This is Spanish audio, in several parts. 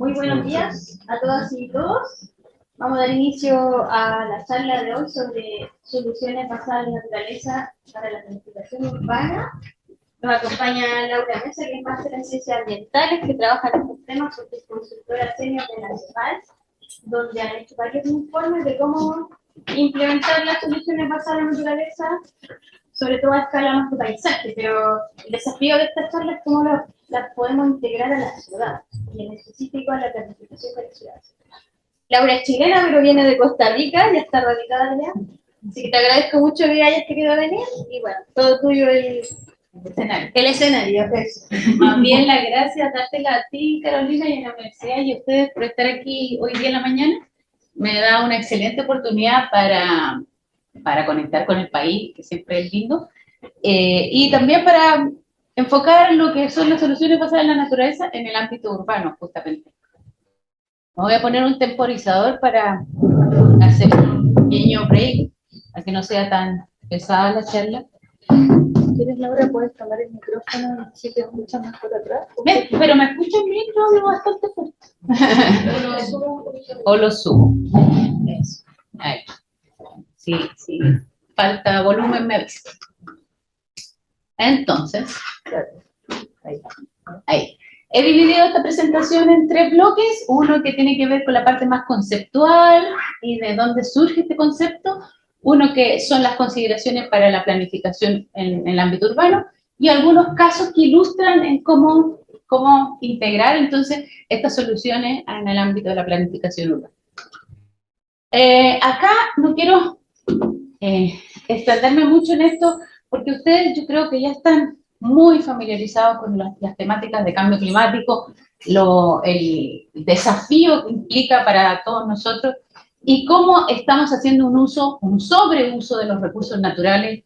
Muy buenos días a todas y todos. Vamos a dar inicio a la charla de hoy sobre soluciones basadas en naturaleza para la planificación urbana. Nos acompaña Laura Mesa, que es máster en ciencias ambientales, que trabaja en estos temas, porque es consultora senior de la CEPAL, donde han hecho varios informes de cómo implementar las soluciones basadas en la naturaleza, sobre todo a escala más de paisaje, pero el desafío de esta charla es cómo las podemos integrar a la ciudad, y en específico a la planificación de la ciudad. Laura es chilena, pero viene de Costa Rica, ya está radicada allá, así que te agradezco mucho que hayas querido venir, y bueno, todo tuyo el escenario. Más bien las gracias, dártela a ti, Carolina, y a la universidad y a ustedes por estar aquí hoy día en la mañana. Me da una excelente oportunidad para conectar con el país, que siempre es lindo, y también para enfocar lo que son las soluciones basadas en la naturaleza en el ámbito urbano, justamente. Me voy a poner un temporizador para hacer un pequeño break, para que no sea tan pesada la charla. ¿Quieres, Laura? Puedes tomar el micrófono si te escuchas más por atrás. Pero me escuchan bien, yo hablo bastante fuerte. O lo subo. Eso. Ahí. Sí, sí. Falta volumen, me avisa. Entonces, ahí. He dividido esta presentación en 3 bloques. Uno que tiene que ver con la parte más conceptual y de dónde surge este concepto. Uno que son las consideraciones para la planificación en el ámbito urbano. Y algunos casos que ilustran en cómo integrar entonces estas soluciones en el ámbito de la planificación urbana. Acá no quiero extenderme mucho en esto, porque ustedes yo creo que ya están muy familiarizados con las temáticas de cambio climático, el desafío que implica para todos nosotros y cómo estamos haciendo un sobreuso de los recursos naturales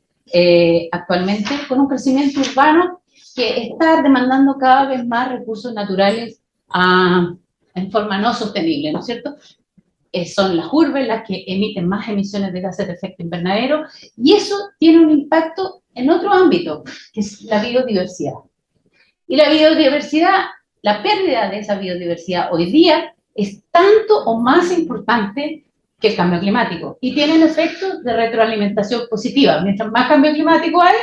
actualmente, con un crecimiento urbano que está demandando cada vez más recursos naturales en forma no sostenible, ¿no es cierto? Son las urbes las que emiten más emisiones de gases de efecto invernadero, y eso tiene un impacto en otro ámbito, que es la biodiversidad. Y la biodiversidad, la pérdida de esa biodiversidad hoy día es tanto o más importante que el cambio climático, y tienen efectos de retroalimentación positiva. Mientras más cambio climático hay,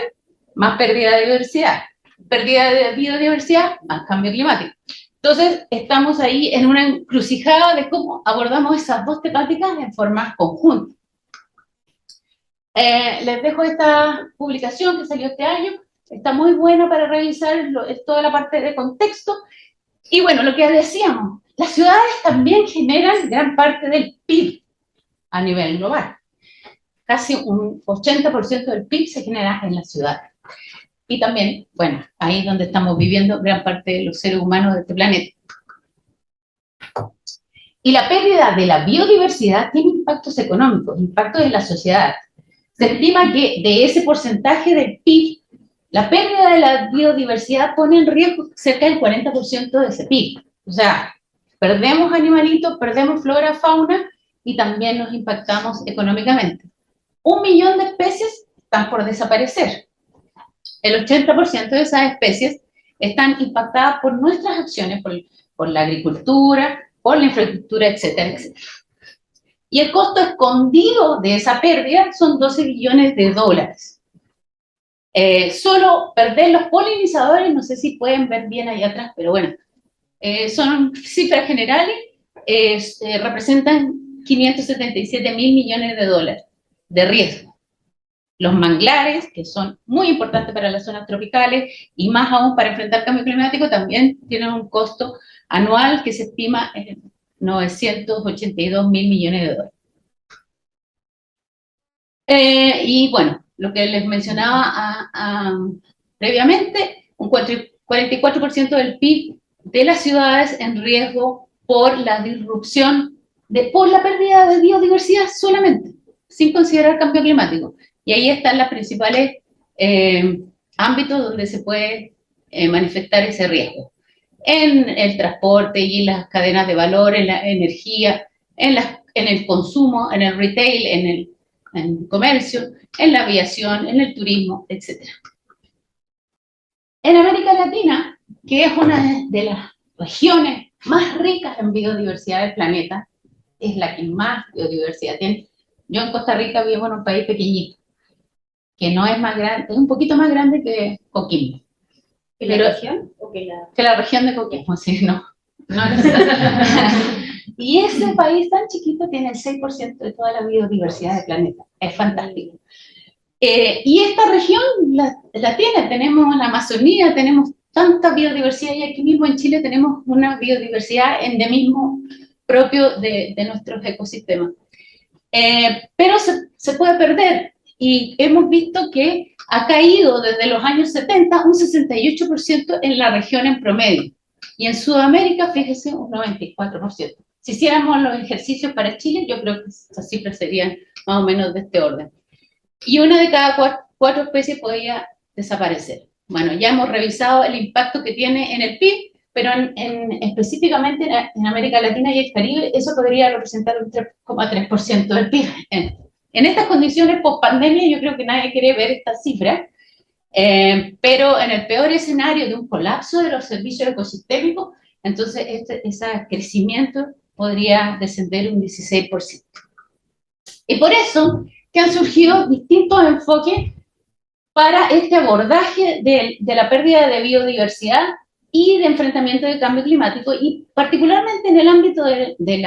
más pérdida de diversidad. Pérdida de biodiversidad, más cambio climático. Entonces, estamos ahí en una encrucijada de cómo abordamos esas dos temáticas en forma conjunta. Les dejo esta publicación que salió este año, está muy buena para revisar toda la parte de contexto. Y bueno, lo que decíamos, las ciudades también generan gran parte del PIB a nivel global. Casi un 80% del PIB se genera en las ciudades. Y también, bueno, ahí es donde estamos viviendo gran parte de los seres humanos de este planeta. Y la pérdida de la biodiversidad tiene impactos económicos, impactos en la sociedad. Se estima que de ese porcentaje del PIB, la pérdida de la biodiversidad pone en riesgo cerca del 40% de ese PIB. O sea, perdemos animalitos, perdemos flora, fauna, y también nos impactamos económicamente. 1 millón de especies están por desaparecer. El 80% de esas especies están impactadas por nuestras acciones, por la agricultura, por la infraestructura, etcétera, etcétera. Y el costo escondido de esa pérdida son 12 billones de dólares. Solo perder los polinizadores, no sé si pueden ver bien ahí atrás, pero bueno, son cifras generales, representan 577 mil millones de dólares de riesgo. Los manglares, que son muy importantes para las zonas tropicales y más aún para enfrentar el cambio climático, también tienen un costo anual que se estima en 982 mil millones de dólares. Y bueno, lo que les mencionaba previamente, un 44% del PIB de las ciudades en riesgo por la disrupción, por la pérdida de biodiversidad solamente, sin considerar el cambio climático. Y ahí están los principales ámbitos donde se puede manifestar ese riesgo. En el transporte y las cadenas de valor, en la energía, en el consumo, en el retail, en el comercio, en la aviación, en el turismo, etc. En América Latina, que es una de las regiones más ricas en biodiversidad del planeta, es la que más biodiversidad tiene. Yo en Costa Rica vivo en un país pequeñito, que no es más grande, es un poquito más grande que Coquimbo. ¿Que la Pero- región o que la...? Que la región de Coquimbo, sí, no. Y ese país tan chiquito tiene el 6% de toda la biodiversidad del planeta. Es fantástico. Y esta región la tiene, tenemos la Amazonía, tenemos tanta biodiversidad y aquí mismo en Chile tenemos una biodiversidad endemismo propio de nuestros ecosistemas. Pero se puede perder y hemos visto que ha caído desde los años 70 un 68% en la región en promedio y en Sudamérica, fíjese, un 94%. Si hiciéramos los ejercicios para Chile, yo creo que esas cifras serían más o menos de este orden. Y una de cada cuatro especies podría desaparecer. Bueno, ya hemos revisado el impacto que tiene en el PIB, pero específicamente en América Latina y el Caribe, eso podría representar un 3,3% del PIB. En estas condiciones post-pandemia, yo creo que nadie quiere ver estas cifras, pero en el peor escenario de un colapso de los servicios ecosistémicos, entonces ese crecimiento podría descender un 16%. Y por eso que han surgido distintos enfoques para este abordaje de la pérdida de biodiversidad y de enfrentamiento del cambio climático, y particularmente en el ámbito del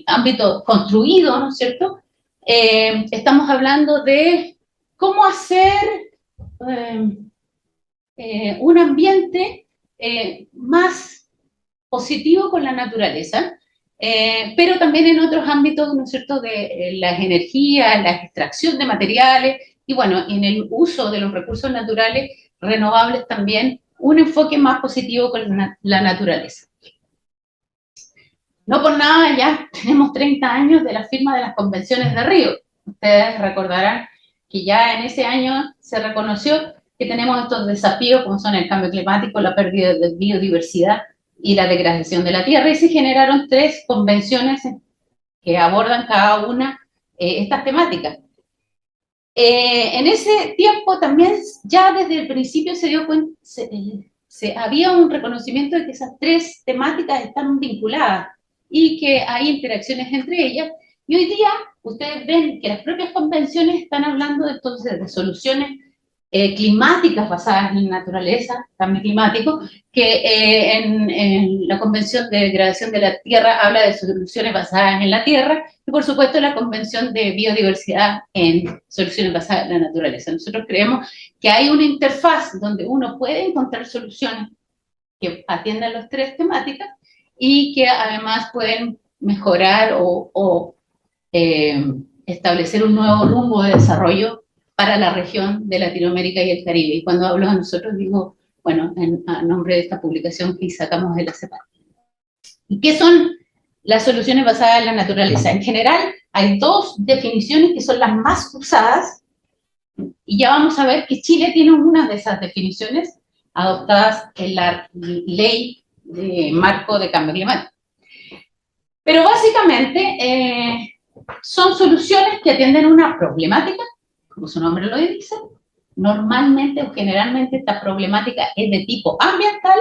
ámbito construido, ¿no es cierto? Estamos hablando de cómo hacer un ambiente más positivo con la naturaleza, pero también en otros ámbitos, ¿no es cierto?, de las energías, la extracción de materiales, y bueno, en el uso de los recursos naturales renovables también, un enfoque más positivo con la naturaleza. No por nada ya tenemos 30 años de la firma de las convenciones de Río. Ustedes recordarán que ya en ese año se reconoció que tenemos estos desafíos como son el cambio climático, la pérdida de biodiversidad y la degradación de la tierra, y se generaron 3 convenciones que abordan cada una estas temáticas. En ese tiempo también, ya desde el principio se dio cuenta, había un reconocimiento de que esas 3 temáticas están vinculadas y que hay interacciones entre ellas, y hoy día ustedes ven que las propias convenciones están hablando entonces de soluciones climáticas basadas en la naturaleza, cambio climático, que en la Convención de Degradación de la Tierra habla de soluciones basadas en la tierra, y por supuesto la Convención de Biodiversidad en soluciones basadas en la naturaleza. Nosotros creemos que hay una interfaz donde uno puede encontrar soluciones que atiendan las 3 temáticas y que además pueden mejorar o establecer un nuevo rumbo de desarrollo para la región de Latinoamérica y el Caribe. Y cuando hablo a nosotros digo, bueno, a nombre de esta publicación que sacamos de la CEPAL. ¿Y qué son las soluciones basadas en la naturaleza? En general, hay 2 definiciones que son las más usadas, y ya vamos a ver que Chile tiene una de esas definiciones adoptadas en la ley de marco de cambio climático. Pero básicamente son soluciones que atienden una problemática, como su nombre lo dice. Normalmente o generalmente esta problemática es de tipo ambiental,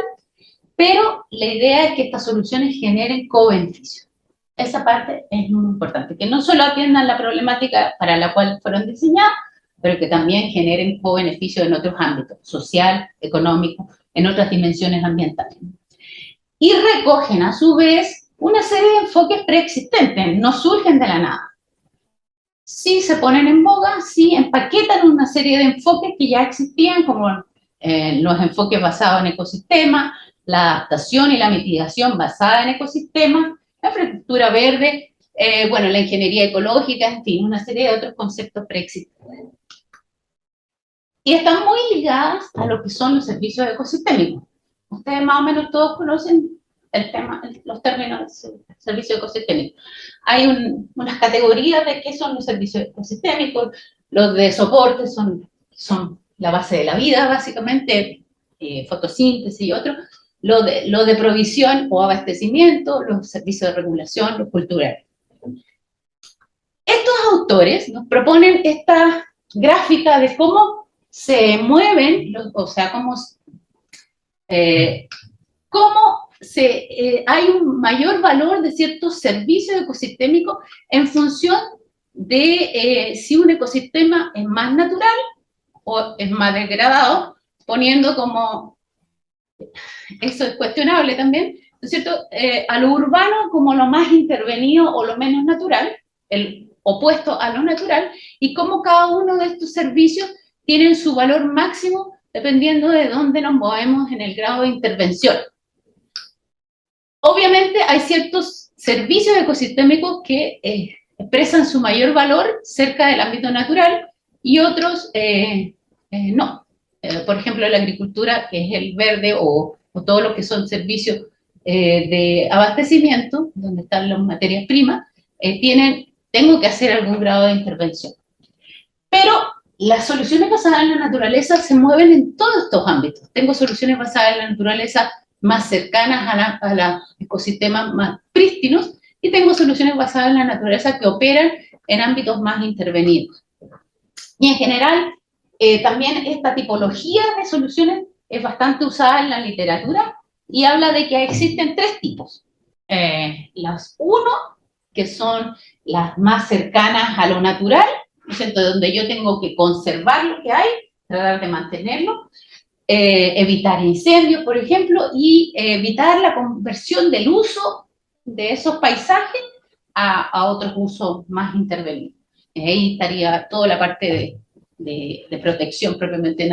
pero la idea es que estas soluciones generen co-beneficio. Esa parte es muy importante, que no solo atiendan la problemática para la cual fueron diseñadas, pero que también generen co-beneficio en otros ámbitos, social, económico, en otras dimensiones ambientales. Y recogen a su vez una serie de enfoques preexistentes, no surgen de la nada. Sí se ponen en boga, sí empaquetan una serie de enfoques que ya existían, como los enfoques basados en ecosistemas, la adaptación y la mitigación basada en ecosistemas, la infraestructura verde, bueno, la ingeniería ecológica, en fin, una serie de otros conceptos preexistentes. Y están muy ligadas a lo que son los servicios ecosistémicos. Ustedes más o menos todos conocen el tema, los términos de servicio ecosistémico. Hay unas categorías de qué son los servicios ecosistémicos. Los de soporte son la base de la vida, básicamente, fotosíntesis y otros. Lo de provisión o abastecimiento, los servicios de regulación, los culturales. Estos autores nos proponen esta gráfica de cómo se mueven, o sea, cómo hay un mayor valor de ciertos servicios ecosistémicos en función de si un ecosistema es más natural o es más degradado, poniendo como, eso es cuestionable también, ¿no es cierto?, a lo urbano como lo más intervenido o lo menos natural, el opuesto a lo natural, y cómo cada uno de estos servicios tienen su valor máximo dependiendo de dónde nos movemos en el grado de intervención. Obviamente hay ciertos servicios ecosistémicos que expresan su mayor valor cerca del ámbito natural y otros no. Por ejemplo, la agricultura, que es el verde, o todo lo que son servicios de abastecimiento, donde están las materias primas, tengo que hacer algún grado de intervención. Pero las soluciones basadas en la naturaleza se mueven en todos estos ámbitos. Tengo soluciones basadas en la naturaleza más cercanas a los ecosistemas más prístinos, y tengo soluciones basadas en la naturaleza que operan en ámbitos más intervenidos. Y en general, también esta tipología de soluciones es bastante usada en la literatura y habla de que existen tres tipos. Las uno, que son las más cercanas a lo natural, donde yo tengo que conservar lo que hay, tratar de mantenerlo, evitar incendios, por ejemplo, y evitar la conversión del uso de esos paisajes a otros usos más intervenidos. Ahí estaría toda la parte de protección propiamente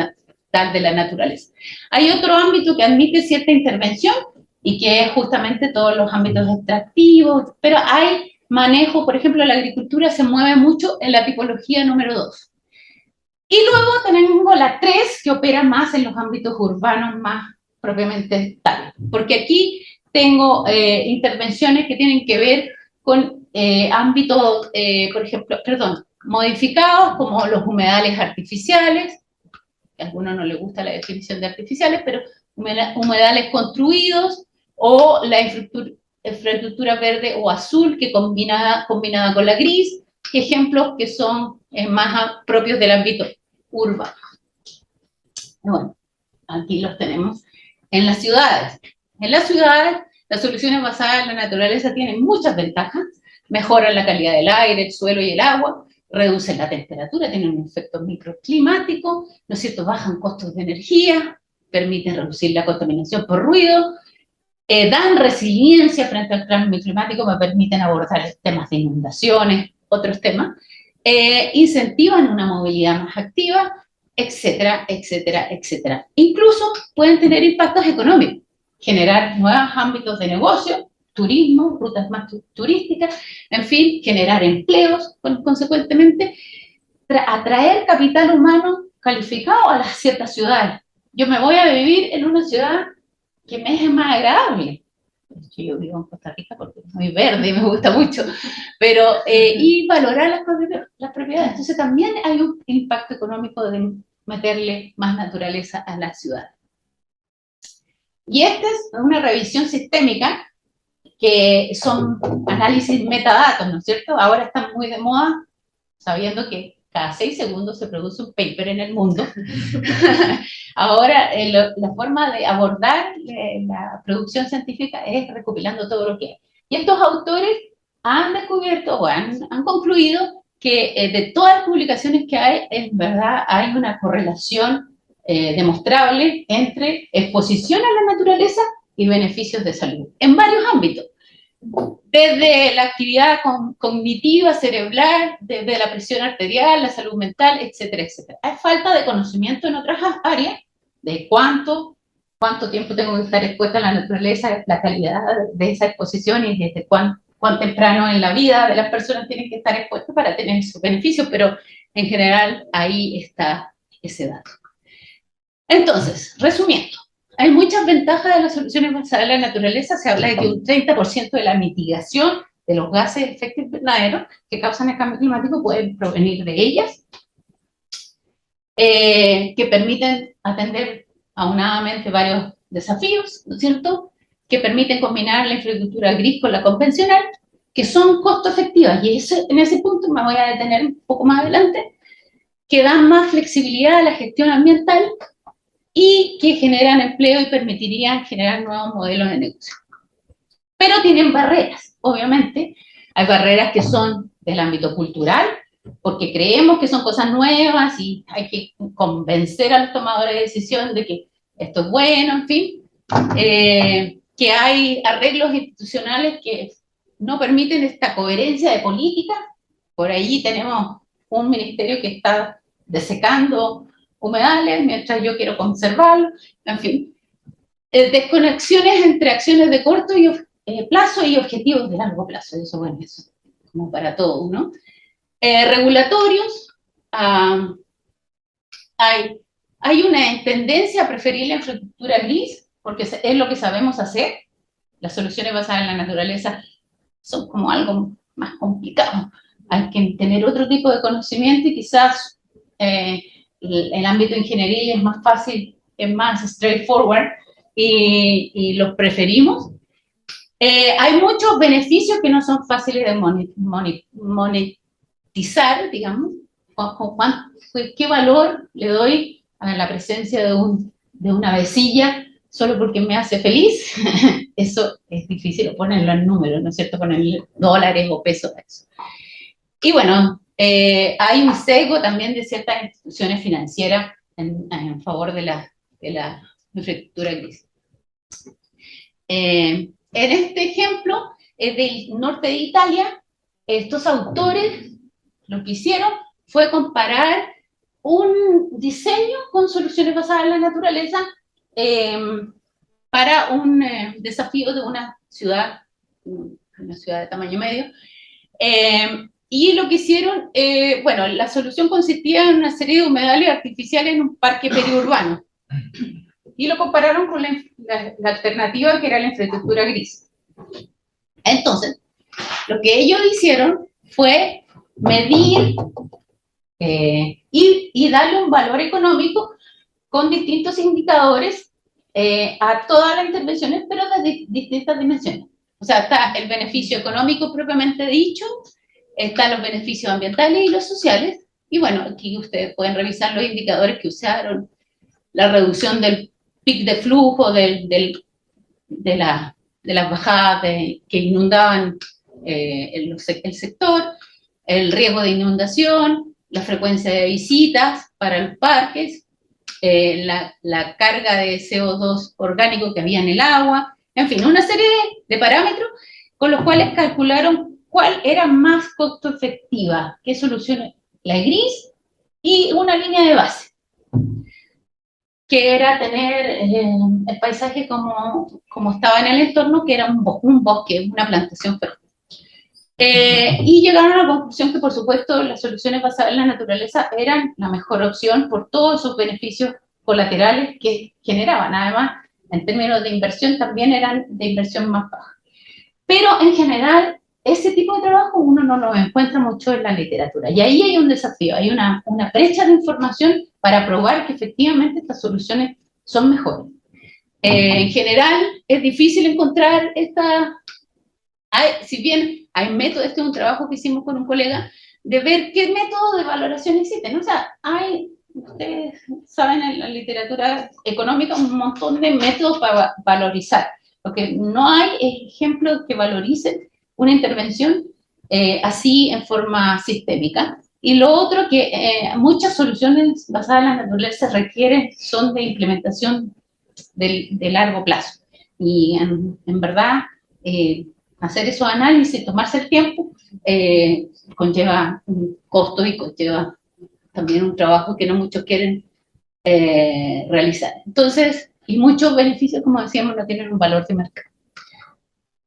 tal de la naturaleza. Hay otro ámbito que admite cierta intervención y que es justamente todos los ámbitos extractivos, pero hay manejo, por ejemplo, la agricultura se mueve mucho en la tipología número 2. Y luego tenemos la 3, que opera más en los ámbitos urbanos más propiamente tales. Porque aquí tengo intervenciones que tienen que ver con ámbitos, por ejemplo, modificados, como los humedales artificiales. A algunos no les gusta la definición de artificiales, pero humedales construidos, o la infraestructura verde o azul, que combinada con la gris, ejemplos que son más propios del ámbito urbano. Bueno, aquí los tenemos en las ciudades. En las ciudades, las soluciones basadas en la naturaleza tienen muchas ventajas. Mejoran la calidad del aire, el suelo y el agua, reducen la temperatura, tienen un efecto microclimático, ¿no es cierto?, bajan costos de energía, permiten reducir la contaminación por ruido, dan resiliencia frente al cambio climático, me permiten abordar temas de inundaciones, otros temas, incentivan una movilidad más activa, etcétera, etcétera, etcétera. Incluso pueden tener impactos económicos, generar nuevos ámbitos de negocio, turismo, rutas más turísticas, en fin, generar empleos, consecuentemente, atraer capital humano calificado a las ciertas ciudades. Yo me voy a vivir en una ciudad que me es más agradable. Yo vivo en Costa Rica porque es muy verde y me gusta mucho, pero y valorar las propiedades. Entonces también hay un impacto económico de meterle más naturaleza a la ciudad. Y esta es una revisión sistémica, que son análisis metadatos, ¿no es cierto? Ahora están muy de moda, sabiendo que cada 6 segundos se produce un paper en el mundo. Ahora, la forma de abordar la producción científica es recopilando todo lo que hay. Y estos autores han descubierto, o han concluido que de todas las publicaciones que hay, en verdad hay una correlación demostrable entre exposición a la naturaleza y beneficios de salud, en varios ámbitos. Desde la actividad cognitiva, cerebral, desde la presión arterial, la salud mental, etcétera, etcétera. Hay falta de conocimiento en otras áreas de cuánto tiempo tengo que estar expuesta a la naturaleza, la calidad de esa exposición y desde cuán temprano en la vida de las personas tienen que estar expuestas para tener sus beneficios, pero en general ahí está ese dato. Entonces, resumiendo, hay muchas ventajas de las soluciones basadas en la naturaleza. Se habla de que un 30% de la mitigación de los gases de efecto invernadero que causan el cambio climático pueden provenir de ellas, que permiten atender aunadamente varios desafíos, ¿no es cierto?, que permiten combinar la infraestructura gris con la convencional, que son costo efectivas, y en ese punto me voy a detener un poco más adelante, que dan más flexibilidad a la gestión ambiental, y que generan empleo y permitirían generar nuevos modelos de negocio. Pero tienen barreras, obviamente. Hay barreras que son del ámbito cultural, porque creemos que son cosas nuevas y hay que convencer a los tomadores de decisión de que esto es bueno, en fin. Que hay arreglos institucionales que no permiten esta coherencia de política. Por ahí tenemos un ministerio que está desecando humedales mientras yo quiero conservarlos, en fin. Desconexiones entre acciones de corto plazo y objetivos de largo plazo, eso, bueno, eso como para todos, ¿no? Regulatorios, hay una tendencia a preferir la infraestructura gris, porque es lo que sabemos hacer. Las soluciones basadas en la naturaleza son como algo más complicado. Hay que tener otro tipo de conocimiento y quizás el ámbito ingenieril es más fácil, es más straightforward y los preferimos. Hay muchos beneficios que no son fáciles de monetizar, digamos. ¿Qué valor le doy a la presencia de una vecilla solo porque me hace feliz? Eso es difícil ponerlo en números, ¿no es cierto? Ponerle dólares o pesos a eso. Y bueno, hay un sesgo también de ciertas instituciones financieras en favor de la infraestructura gris. En este ejemplo del norte de Italia, estos autores lo que hicieron fue comparar un diseño con soluciones basadas en la naturaleza para un desafío de una ciudad de tamaño medio. Y lo que hicieron, bueno, la solución consistía en una serie de humedales artificiales en un parque periurbano. Y lo compararon con la alternativa que era la infraestructura gris. Entonces, lo que ellos hicieron fue medir y darle un valor económico con distintos indicadores a todas las intervenciones, pero de distintas dimensiones. O sea, está el beneficio económico propiamente dicho, están los beneficios ambientales y los sociales, y bueno, aquí ustedes pueden revisar los indicadores que usaron, la reducción del pic de flujo, de las bajadas que inundaban el sector, el riesgo de inundación, la frecuencia de visitas para los parques, la carga de CO2 orgánico que había en el agua, en fin, una serie de parámetros con los cuales calcularon cuál era más costo efectiva, qué solución, la gris y una línea de base, que era tener el paisaje como estaba en el entorno, que era un bosque, una plantación fértil. Y llegaron a la conclusión que, por supuesto, las soluciones basadas en la naturaleza eran la mejor opción por todos esos beneficios colaterales que generaban. Además, en términos de inversión, también eran de inversión más baja. Pero, en general, ese tipo de trabajo uno no lo encuentra mucho en la literatura. Y ahí hay un desafío, hay una brecha de información para probar que efectivamente estas soluciones son mejores. En general, es difícil encontrar si bien hay métodos, este es un trabajo que hicimos con un colega, de ver qué métodos de valoración existen. O sea, ustedes saben en la literatura económica un montón de métodos para valorizar, porque no hay ejemplos que valoricen una intervención así en forma sistémica. Y lo otro que muchas soluciones basadas en la naturaleza son de implementación de largo plazo. Y en verdad, hacer esos análisis, tomarse el tiempo, conlleva un costo y conlleva también un trabajo que no muchos quieren realizar. Entonces, y muchos beneficios, como decíamos, no tienen un valor de mercado.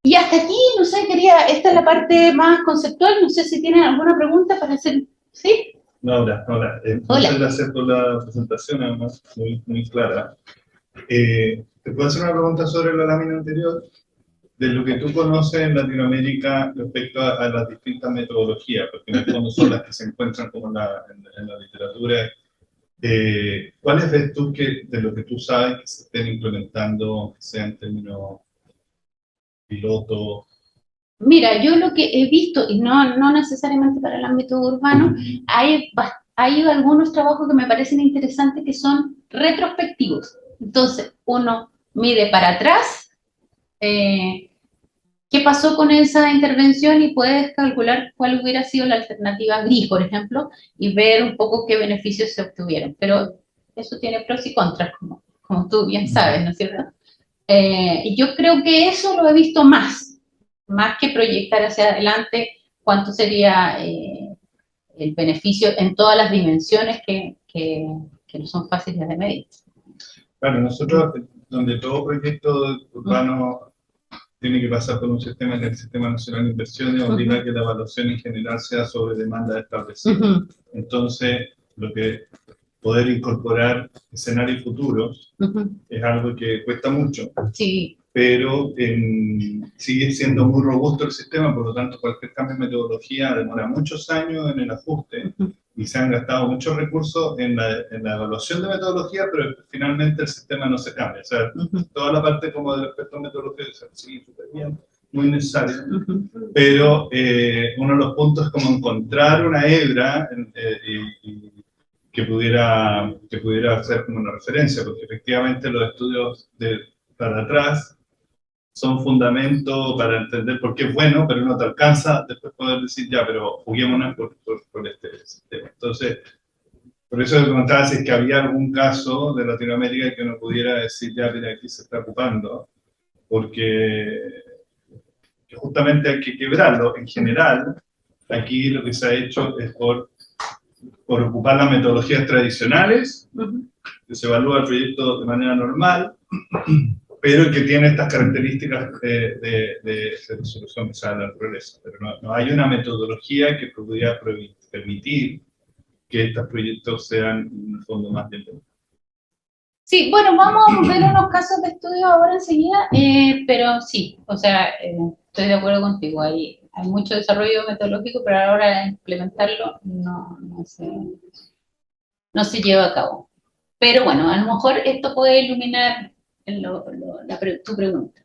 Y hasta aquí, no sé, esta es la parte más conceptual, no sé si tienen alguna pregunta para hacer, ¿sí? Laura, muchas gracias por la presentación, además, muy clara. ¿Te puedo hacer una pregunta sobre la lámina anterior? De lo que tú conoces en Latinoamérica respecto a las distintas metodologías, porque en el fondo son las que se encuentran como en la literatura. ¿Cuáles ves tú de lo que tú sabes que se estén implementando, que sean en términos piloto? Mira, yo lo que he visto, y no necesariamente para el ámbito urbano, hay algunos trabajos que me parecen interesantes que son retrospectivos. Entonces, uno mide para atrás qué pasó con esa intervención y puedes calcular cuál hubiera sido la alternativa gris, por ejemplo, y ver un poco qué beneficios se obtuvieron. Pero eso tiene pros y contras, como tú bien sabes, ¿no es cierto? Y yo creo que eso lo he visto más que proyectar hacia adelante cuánto sería el beneficio en todas las dimensiones que no son fáciles de medir. Claro, nosotros, donde todo proyecto urbano tiene que pasar por un sistema, que es el Sistema Nacional de Inversiones, obliga a que la evaluación en general sea sobre demanda establecida. Entonces, poder incorporar escenarios futuros es algo que cuesta mucho, sí, pero sigue siendo muy robusto el sistema, por lo tanto cualquier cambio en metodología demora muchos años en el ajuste y se han gastado muchos recursos en la evaluación de metodología, pero finalmente el sistema no se cambia. O sea, toda la parte como del aspecto metodológico sigue súper bien, muy necesario, pero uno de los puntos es como encontrar una hebra que pudiera ser como una referencia, porque efectivamente los estudios para atrás son fundamento para entender por qué es bueno, pero no te alcanza después poder decir, ya, pero juguémonos por este sistema. Entonces, por eso me preguntaba si es que había algún caso de Latinoamérica que uno pudiera decir, ya, mira, aquí se está ocupando, porque justamente hay que quebrarlo. En general, aquí lo que se ha hecho es por ocupar las metodologías tradicionales, que se evalúa el proyecto de manera normal, pero que tiene estas características de resolución basada en la naturaleza. Pero no hay una metodología que pudiera permitir que estos proyectos sean, en el fondo, más bien. Sí, bueno, vamos a ver unos casos de estudio ahora enseguida, pero sí, o sea, estoy de acuerdo contigo, hay mucho desarrollo metodológico, pero ahora implementarlo no se lleva a cabo. Pero bueno, a lo mejor esto puede iluminar tu pregunta.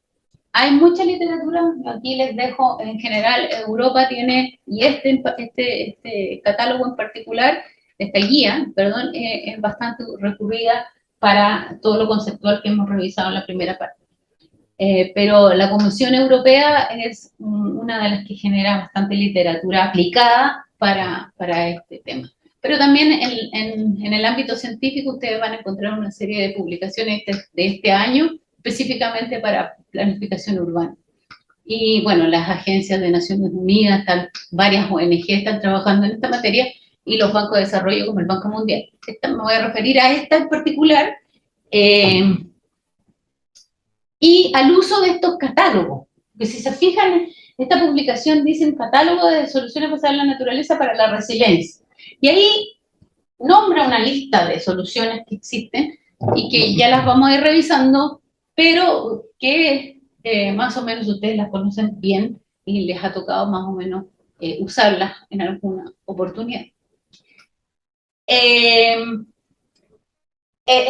Hay mucha literatura, aquí les dejo, en general, Europa tiene, y este catálogo en particular, esta guía, perdón, es bastante recurrida para todo lo conceptual que hemos revisado en la primera parte. Pero la Comisión Europea es una de las que genera bastante literatura aplicada para este tema. Pero también en el ámbito científico ustedes van a encontrar una serie de publicaciones de este año, específicamente para planificación urbana. Y bueno, las agencias de Naciones Unidas, varias ONG están trabajando en esta materia, y los bancos de desarrollo como el Banco Mundial. Me voy a referir a esta en particular, y al uso de estos catálogos. Que si se fijan, esta publicación dice un catálogo de soluciones basadas en la naturaleza para la resiliencia. Y ahí nombra una lista de soluciones que existen y que ya las vamos a ir revisando, pero que más o menos ustedes las conocen bien y les ha tocado más o menos usarlas en alguna oportunidad. En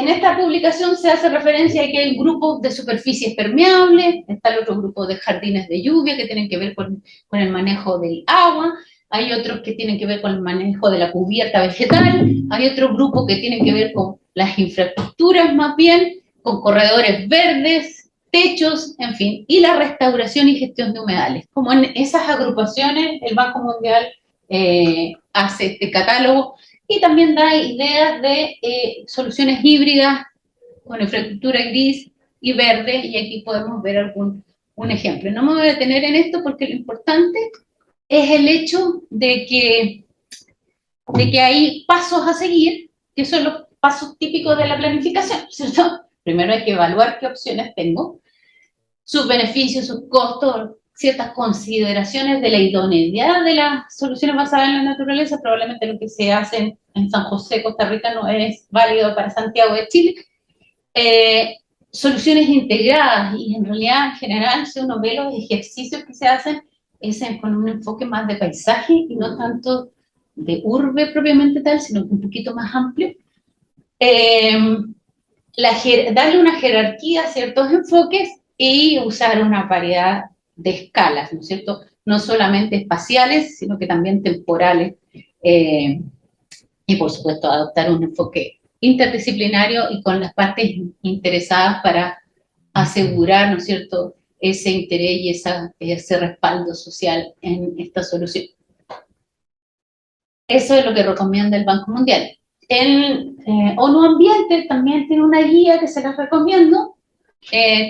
esta publicación se hace referencia a que hay grupos de superficies permeables, está el otro grupo de jardines de lluvia que tienen que ver con el manejo del agua, hay otros que tienen que ver con el manejo de la cubierta vegetal, hay otro grupo que tienen que ver con las infraestructuras más bien, con corredores verdes, techos, en fin, y la restauración y gestión de humedales. Como en esas agrupaciones, el Banco Mundial hace este catálogo, y también da ideas de soluciones híbridas con infraestructura gris y verde, y aquí podemos ver un ejemplo. No me voy a detener en esto porque lo importante es el hecho de que hay pasos a seguir, que son los pasos típicos de la planificación, ¿cierto? Primero hay que evaluar qué opciones tengo, sus beneficios, sus costos, ciertas consideraciones de la idoneidad de las soluciones basadas en la naturaleza. Probablemente lo que se hace en San José, Costa Rica, no es válido para Santiago de Chile. Soluciones integradas, y en realidad, en general, si uno ve los ejercicios que se hacen, es con un enfoque más de paisaje y no tanto de urbe propiamente tal, sino un poquito más amplio. Darle una jerarquía a ciertos enfoques y usar una variedad de escalas, ¿no es cierto? No solamente espaciales, sino que también temporales, y por supuesto adoptar un enfoque interdisciplinario y con las partes interesadas para asegurar, ¿no es cierto?, ese interés y ese respaldo social en esta solución. Eso es lo que recomienda el Banco Mundial. El ONU Ambiente también tiene una guía que se las recomiendo.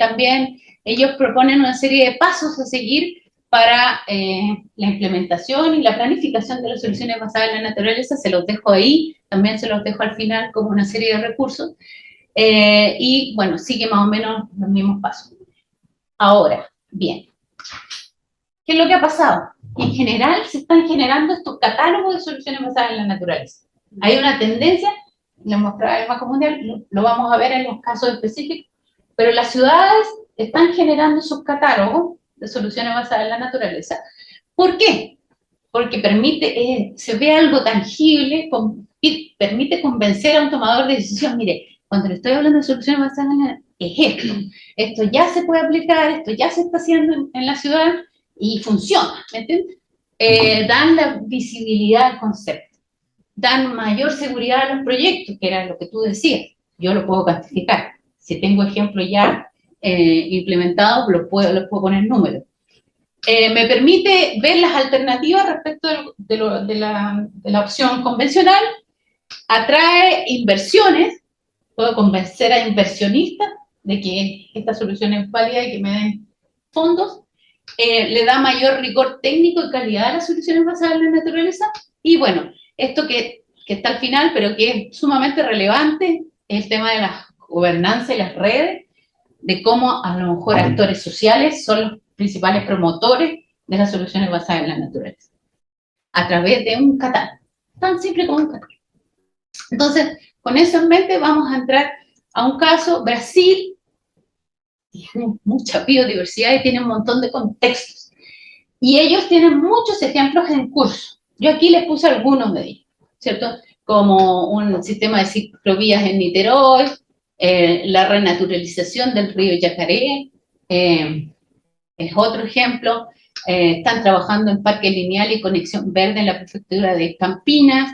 También ellos proponen una serie de pasos a seguir para la implementación y la planificación de las soluciones basadas en la naturaleza. Se los dejo ahí, también se los dejo al final como una serie de recursos. Y bueno, sigue más o menos los mismos pasos. Ahora, bien, ¿qué es lo que ha pasado? En general se están generando estos catálogos de soluciones basadas en la naturaleza. Hay una tendencia, lo mostraba el Banco Mundial, lo vamos a ver en los casos específicos, pero las ciudades están generando sus catálogos de soluciones basadas en la naturaleza. ¿Por qué? Porque permite, se ve algo tangible, y permite convencer a un tomador de decisión, mire, cuando le estoy hablando de soluciones basadas en la naturaleza, es esto ya se puede aplicar, esto ya se está haciendo en la ciudad y funciona, ¿me entiendes? Dan la visibilidad al concepto, dan mayor seguridad a los proyectos, que era lo que tú decías, yo lo puedo cuantificar, si tengo ejemplos ya implementados, los puedo poner números. Me permite ver las alternativas respecto de la opción convencional, atrae inversiones, puedo convencer a inversionistas de que esta solución es válida y que me den fondos, le da mayor rigor técnico y calidad a las soluciones basadas en la naturaleza, y bueno, esto que está al final, pero que es sumamente relevante, es el tema de la gobernanza y las redes, de cómo a lo mejor actores sociales son los principales promotores de las soluciones basadas en la naturaleza, a través de un catálogo, tan simple como un catálogo. Entonces, con eso en mente vamos a entrar a un caso. Brasil tiene mucha biodiversidad y tiene un montón de contextos, y ellos tienen muchos ejemplos en curso. Yo aquí les puse algunos de ellos, ¿cierto? Como un sistema de ciclovías en Niterói, la renaturalización del río Yacaré, es otro ejemplo. Están trabajando en parque lineal y conexión verde en la prefectura de Campinas,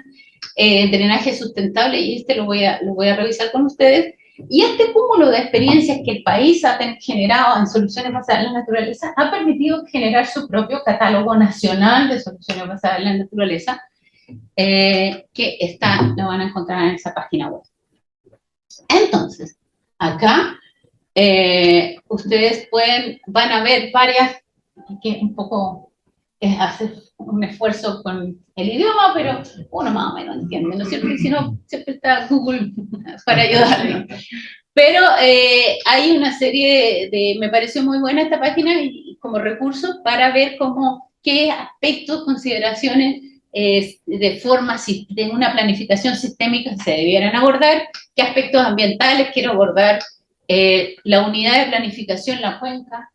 drenaje sustentable, y lo voy a revisar con ustedes. Y este cúmulo de experiencias que el país ha generado en soluciones basadas en la naturaleza ha permitido generar su propio catálogo nacional de soluciones basadas en la naturaleza, que lo van a encontrar en esa página web. Entonces, acá ustedes van a ver varias, que un poco es hacer un esfuerzo con el idioma, pero uno más o menos entiende, ¿no es cierto? Si no, siempre está Google para ayudarle. Pero hay una serie me pareció muy buena esta página y como recurso para ver qué aspectos, consideraciones de una planificación sistémica se debieran abordar, qué aspectos ambientales quiero abordar. La unidad de planificación, la cuenca,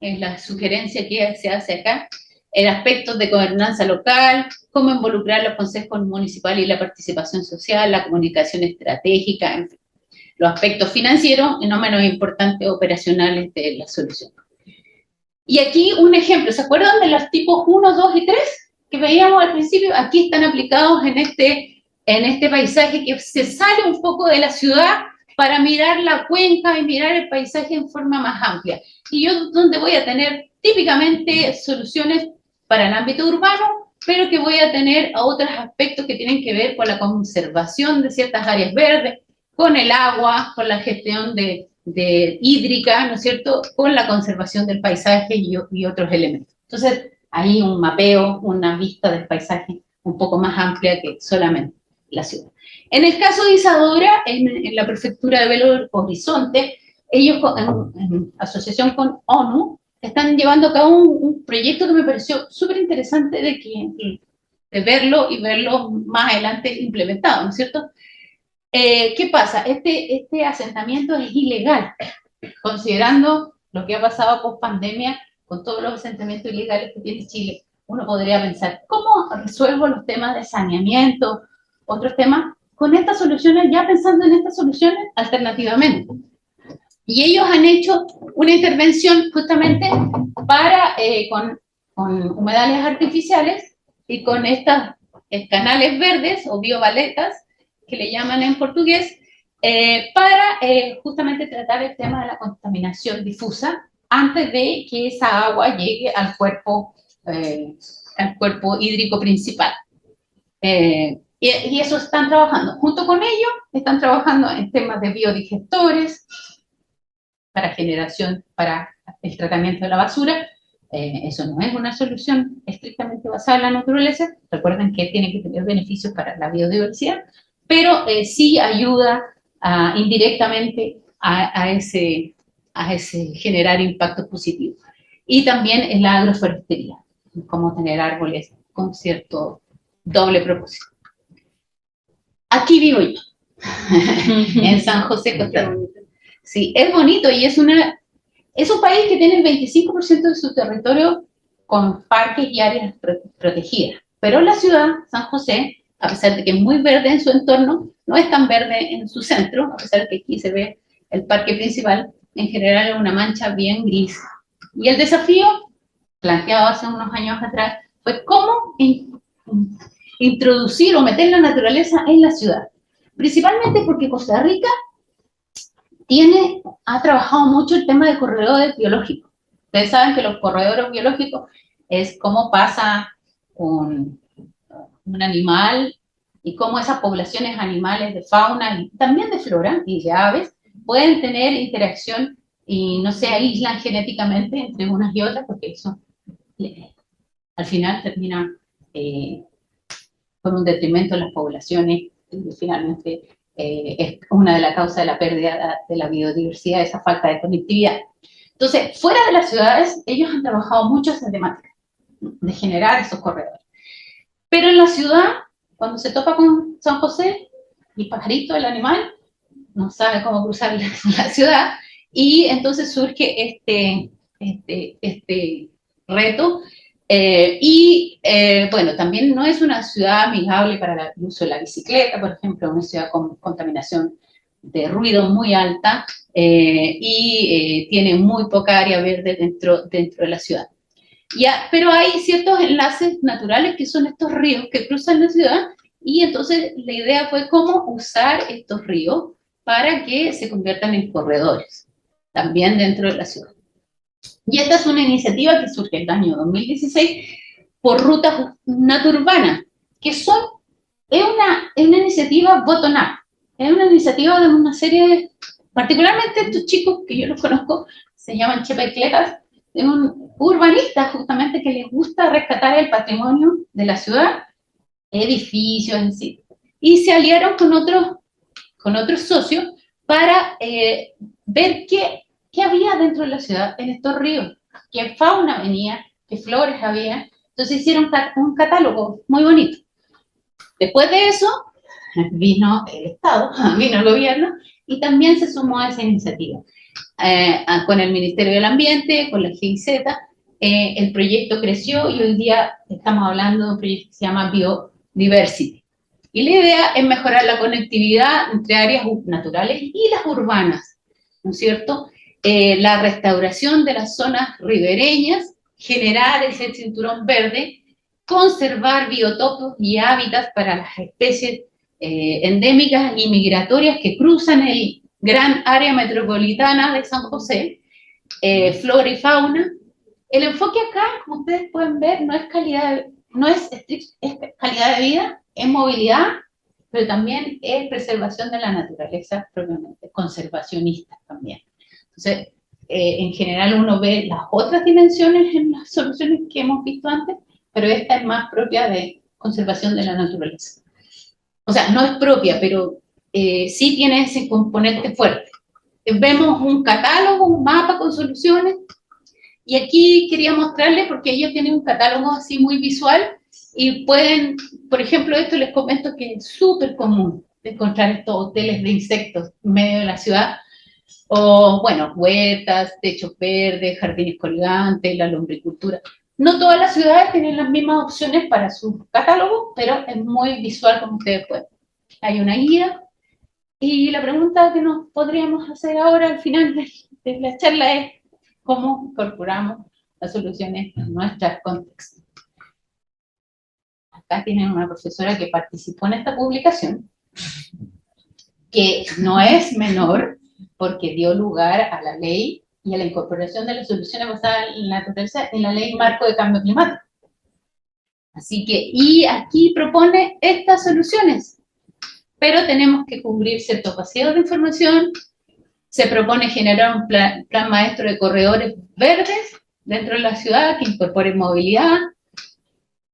es la sugerencia que se hace acá. El aspecto de gobernanza local, cómo involucrar los consejos municipales y la participación social, la comunicación estratégica, en fin. Los aspectos financieros y no menos importantes operacionales de la solución. Y aquí un ejemplo, ¿se acuerdan de los tipos 1, 2 y 3 que veíamos al principio? Aquí están aplicados en este paisaje que se sale un poco de la ciudad para mirar la cuenca y mirar el paisaje en forma más amplia. Y yo donde voy a tener típicamente soluciones para el ámbito urbano, pero que voy a tener otros aspectos que tienen que ver con la conservación de ciertas áreas verdes, con el agua, con la gestión de hídrica, ¿no es cierto?, con la conservación del paisaje y otros elementos. Entonces, hay un mapeo, una vista del paisaje un poco más amplia que solamente la ciudad. En el caso de Isadora, en la prefectura de Belo Horizonte, ellos en asociación con ONU están llevando a cabo un proyecto que me pareció súper interesante de verlo y verlo más adelante implementado, ¿no es cierto? ¿Qué pasa? Este asentamiento es ilegal, considerando lo que ha pasado post pandemia con todos los asentamientos ilegales que tiene Chile. Uno podría pensar, ¿cómo resuelvo los temas de saneamiento, otros temas? Con estas soluciones, ya pensando en estas soluciones alternativamente. Y ellos han hecho una intervención justamente con humedales artificiales y con estos canales verdes o biovaletas, que le llaman en portugués, para justamente tratar el tema de la contaminación difusa antes de que esa agua llegue al cuerpo hídrico principal. Y eso están trabajando. Junto con ello, están trabajando en temas de biodigestores para el tratamiento de la basura. Eso no es una solución estrictamente basada en la naturaleza. Recuerden que tiene que tener beneficios para la biodiversidad, pero sí ayuda indirectamente a ese generar impacto positivo. Y también en la agroforestería, como tener árboles con cierto doble propósito. Aquí vivo yo, en San José, Costa Rica. Sí, es bonito y es un país que tiene el 25% de su territorio con parques y áreas protegidas. Pero la ciudad, San José, a pesar de que es muy verde en su entorno, no es tan verde en su centro, a pesar de que aquí se ve el parque principal, en general es una mancha bien gris. Y el desafío, planteado hace unos años atrás, fue cómo introducir o meter la naturaleza en la ciudad. Principalmente porque Costa Rica ha trabajado mucho el tema de corredores biológicos. Ustedes saben que los corredores biológicos es cómo pasa un animal y cómo esas poblaciones animales de fauna y también de flora y de aves pueden tener interacción y no se aíslan genéticamente entre unas y otras, porque eso al final termina con un detrimento de las poblaciones y finalmente es una de las causas de la pérdida de la biodiversidad, esa falta de conectividad. Entonces, fuera de las ciudades, ellos han trabajado mucho esa temática de generar esos corredores. Pero en la ciudad, cuando se topa con San José, el pajarito, el animal, no sabe cómo cruzar la ciudad, y entonces surge este reto. Bueno, también no es una ciudad amigable para el uso de la bicicleta, por ejemplo, una ciudad con contaminación de ruido muy alta tiene muy poca área verde dentro de la ciudad. Pero hay ciertos enlaces naturales que son estos ríos que cruzan la ciudad y entonces la idea fue cómo usar estos ríos para que se conviertan en corredores, también dentro de la ciudad. Y esta es una iniciativa que surge en el año 2016 por rutas natururbanas, que es una iniciativa bottom-up, es una iniciativa de una serie, particularmente estos chicos que yo los conozco, se llaman chepecletas, de un urbanista justamente que les gusta rescatar el patrimonio de la ciudad, edificios en sí, y se aliaron con otros socios para ver qué había dentro de la ciudad en estos ríos, qué fauna venía, qué flores había. Entonces hicieron un catálogo muy bonito. Después de eso vino el Estado, vino el gobierno y también se sumó a esa iniciativa. Con el Ministerio del Ambiente, con la GIZ, el proyecto creció y hoy día estamos hablando de un proyecto que se llama Biodiversity. Y la idea es mejorar la conectividad entre áreas naturales y las urbanas, ¿no es cierto? La restauración de las zonas ribereñas, generar ese cinturón verde, conservar biotopos y hábitats para las especies endémicas y migratorias que cruzan el gran área metropolitana de San José, flora y fauna. El enfoque acá, como ustedes pueden ver, no es calidad de vida, es movilidad, pero también es preservación de la naturaleza propiamente, conservacionista también. Entonces, en general uno ve las otras dimensiones en las soluciones que hemos visto antes, pero esta es más propia de conservación de la naturaleza. O sea, no es propia, pero sí tiene ese componente fuerte. Vemos un catálogo, un mapa con soluciones, y aquí quería mostrarles, porque ellos tienen un catálogo así muy visual, y pueden, por ejemplo, esto les comento que es súper común encontrar estos hoteles de insectos en medio de la ciudad, o bueno, huertas, techos verdes, jardines colgantes, la lombricultura. No todas las ciudades tienen las mismas opciones para su catálogo, pero es muy visual como ustedes pueden. Hay una guía, y la pregunta que nos podríamos hacer ahora al final de la charla es cómo incorporamos las soluciones en nuestros contextos. Acá tienen una profesora que participó en esta publicación, que no es menor porque dio lugar a la ley y a la incorporación de las soluciones basadas en la naturaleza en la ley marco de cambio climático. Así que, y aquí propone estas soluciones, pero tenemos que cubrir ciertos vacíos de información. Se propone generar un plan maestro de corredores verdes dentro de la ciudad que incorpore movilidad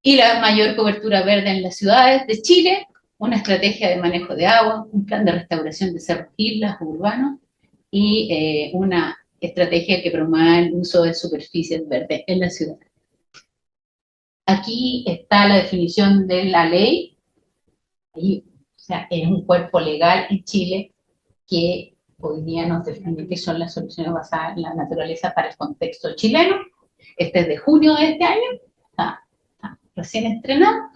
y la mayor cobertura verde en las ciudades de Chile, una estrategia de manejo de agua, un plan de restauración de cerros, islas, urbanos y una estrategia que promueva el uso de superficies verdes en la ciudad. Aquí está la definición de la ley, y, o sea, es un cuerpo legal en Chile que hoy día nos define qué son las soluciones basadas en la naturaleza para el contexto chileno. Este es de junio de este año, está recién estrenado.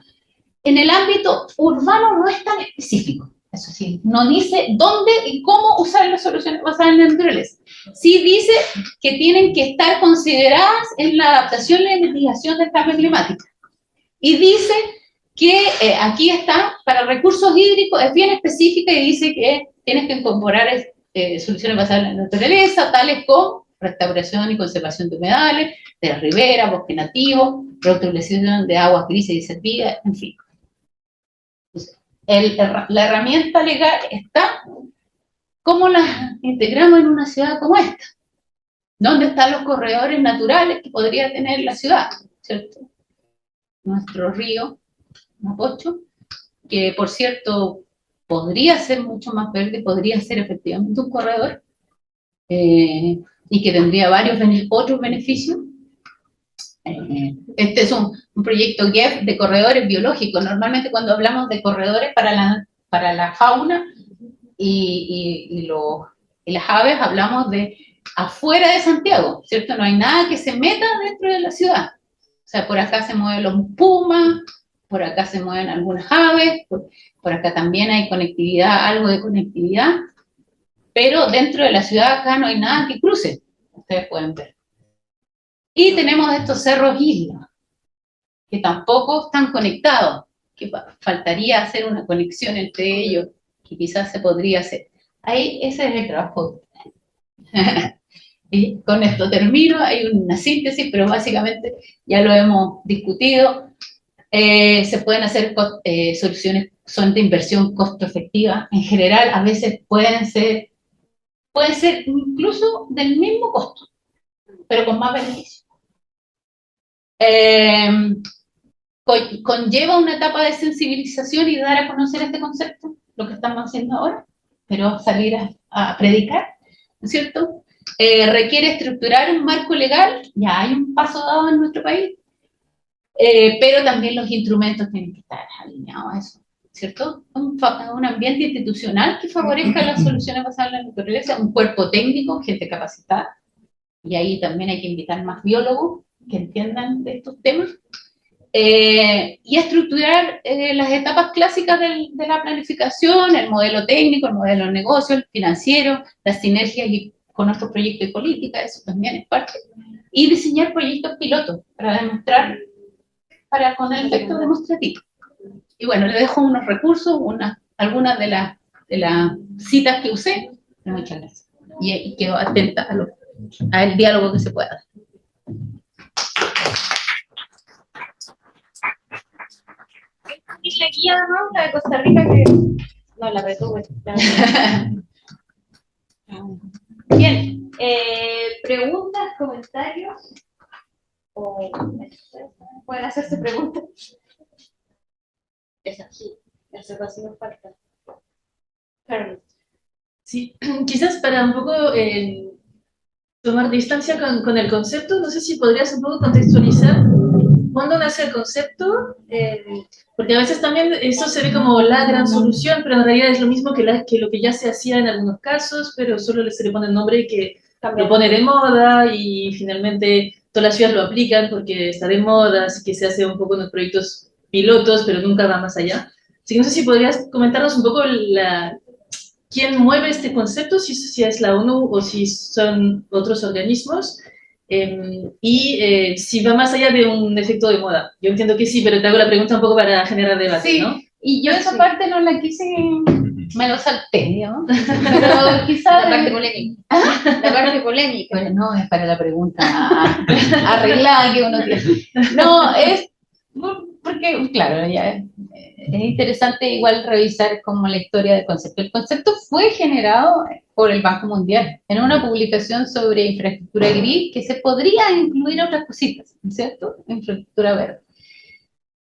En el ámbito urbano no es tan específico, eso sí, no dice dónde y cómo usar las soluciones basadas en la naturaleza. Sí dice que tienen que estar consideradas en la adaptación y la mitigación del cambio climático. Y dice que aquí está, para recursos hídricos es bien específica y dice que tienes que incorporar soluciones basadas en la naturaleza, tales como restauración y conservación de humedales, de las riberas, bosque nativo, reutilización de aguas grises y servidas, en fin. La herramienta legal está, ¿cómo la integramos en una ciudad como esta? ¿Dónde están los corredores naturales que podría tener la ciudad? ¿Cierto? Nuestro río Mapocho, que por cierto podría ser mucho más verde, podría ser efectivamente un corredor, y que tendría varios otros beneficios. Este es un proyecto GEF de corredores biológicos. Normalmente cuando hablamos de corredores para la fauna y las aves, hablamos de afuera de Santiago, ¿cierto? No hay nada que se meta dentro de la ciudad. O sea, por acá se mueven los pumas, por acá se mueven algunas aves, por acá también hay conectividad, algo de conectividad, pero dentro de la ciudad acá no hay nada que cruce, ustedes pueden ver. Y tenemos estos cerros islas, que tampoco están conectados, que faltaría hacer una conexión entre ellos, que quizás se podría hacer. Ahí, ese es el trabajo. Y con esto termino, hay una síntesis, pero básicamente ya lo hemos discutido. Se pueden hacer soluciones, son de inversión costo efectiva. En general, a veces pueden ser incluso del mismo costo, pero con más beneficio. Conlleva una etapa de sensibilización y dar a conocer este concepto, lo que estamos haciendo ahora, pero salir a predicar, ¿no es cierto? Requiere estructurar un marco legal, ya hay un paso dado en nuestro país, pero también los instrumentos tienen que estar alineados a eso, ¿cierto? Un ambiente institucional que favorezca las soluciones basadas en la naturaleza, un cuerpo técnico, gente capacitada, y ahí también hay que invitar más biólogos que entiendan de estos temas, y estructurar las etapas clásicas de la planificación, el modelo técnico, el modelo de negocio, el financiero, las sinergias con nuestros proyectos de política, eso también es parte, y diseñar proyectos pilotos para demostrar, con el efecto demostrativo. Y bueno, le dejo unos recursos, algunas de las citas que usé. Muchas gracias. Y quedo atenta al diálogo que se pueda dar. Y la guía, ¿no? La de Costa Rica que... No, la retuve. Bien. ¿Preguntas, comentarios? ¿O pueden hacerse preguntas? Es así. Eso casi nos falta. Carmen. Sí, quizás para un poco tomar distancia con el concepto, no sé si podrías un poco contextualizar cuándo nace el concepto, porque a veces también eso se ve como la gran solución, pero en realidad es lo mismo que lo que ya se hacía en algunos casos, pero solo se le pone el nombre que lo pone de moda y finalmente todas las ciudades lo aplican porque está de moda, así que se hace un poco en los proyectos pilotos, pero nunca va más allá. Así que no sé si podrías comentarnos un poco quién mueve este concepto, si es la ONU o si son otros organismos, y si va más allá de un efecto de moda. Yo entiendo que sí, pero te hago la pregunta un poco para generar debate, sí, ¿no? Y yo esa parte no la quise me lo salté, digamos. Pero quizás... La parte polémica. La parte polémica. Pero no es para la pregunta arreglada que uno tiene. No, es porque, claro, ya es interesante igual revisar como la historia del concepto. El concepto fue generado por el Banco Mundial en una publicación sobre infraestructura gris que se podría incluir otras cositas, ¿cierto? Infraestructura verde.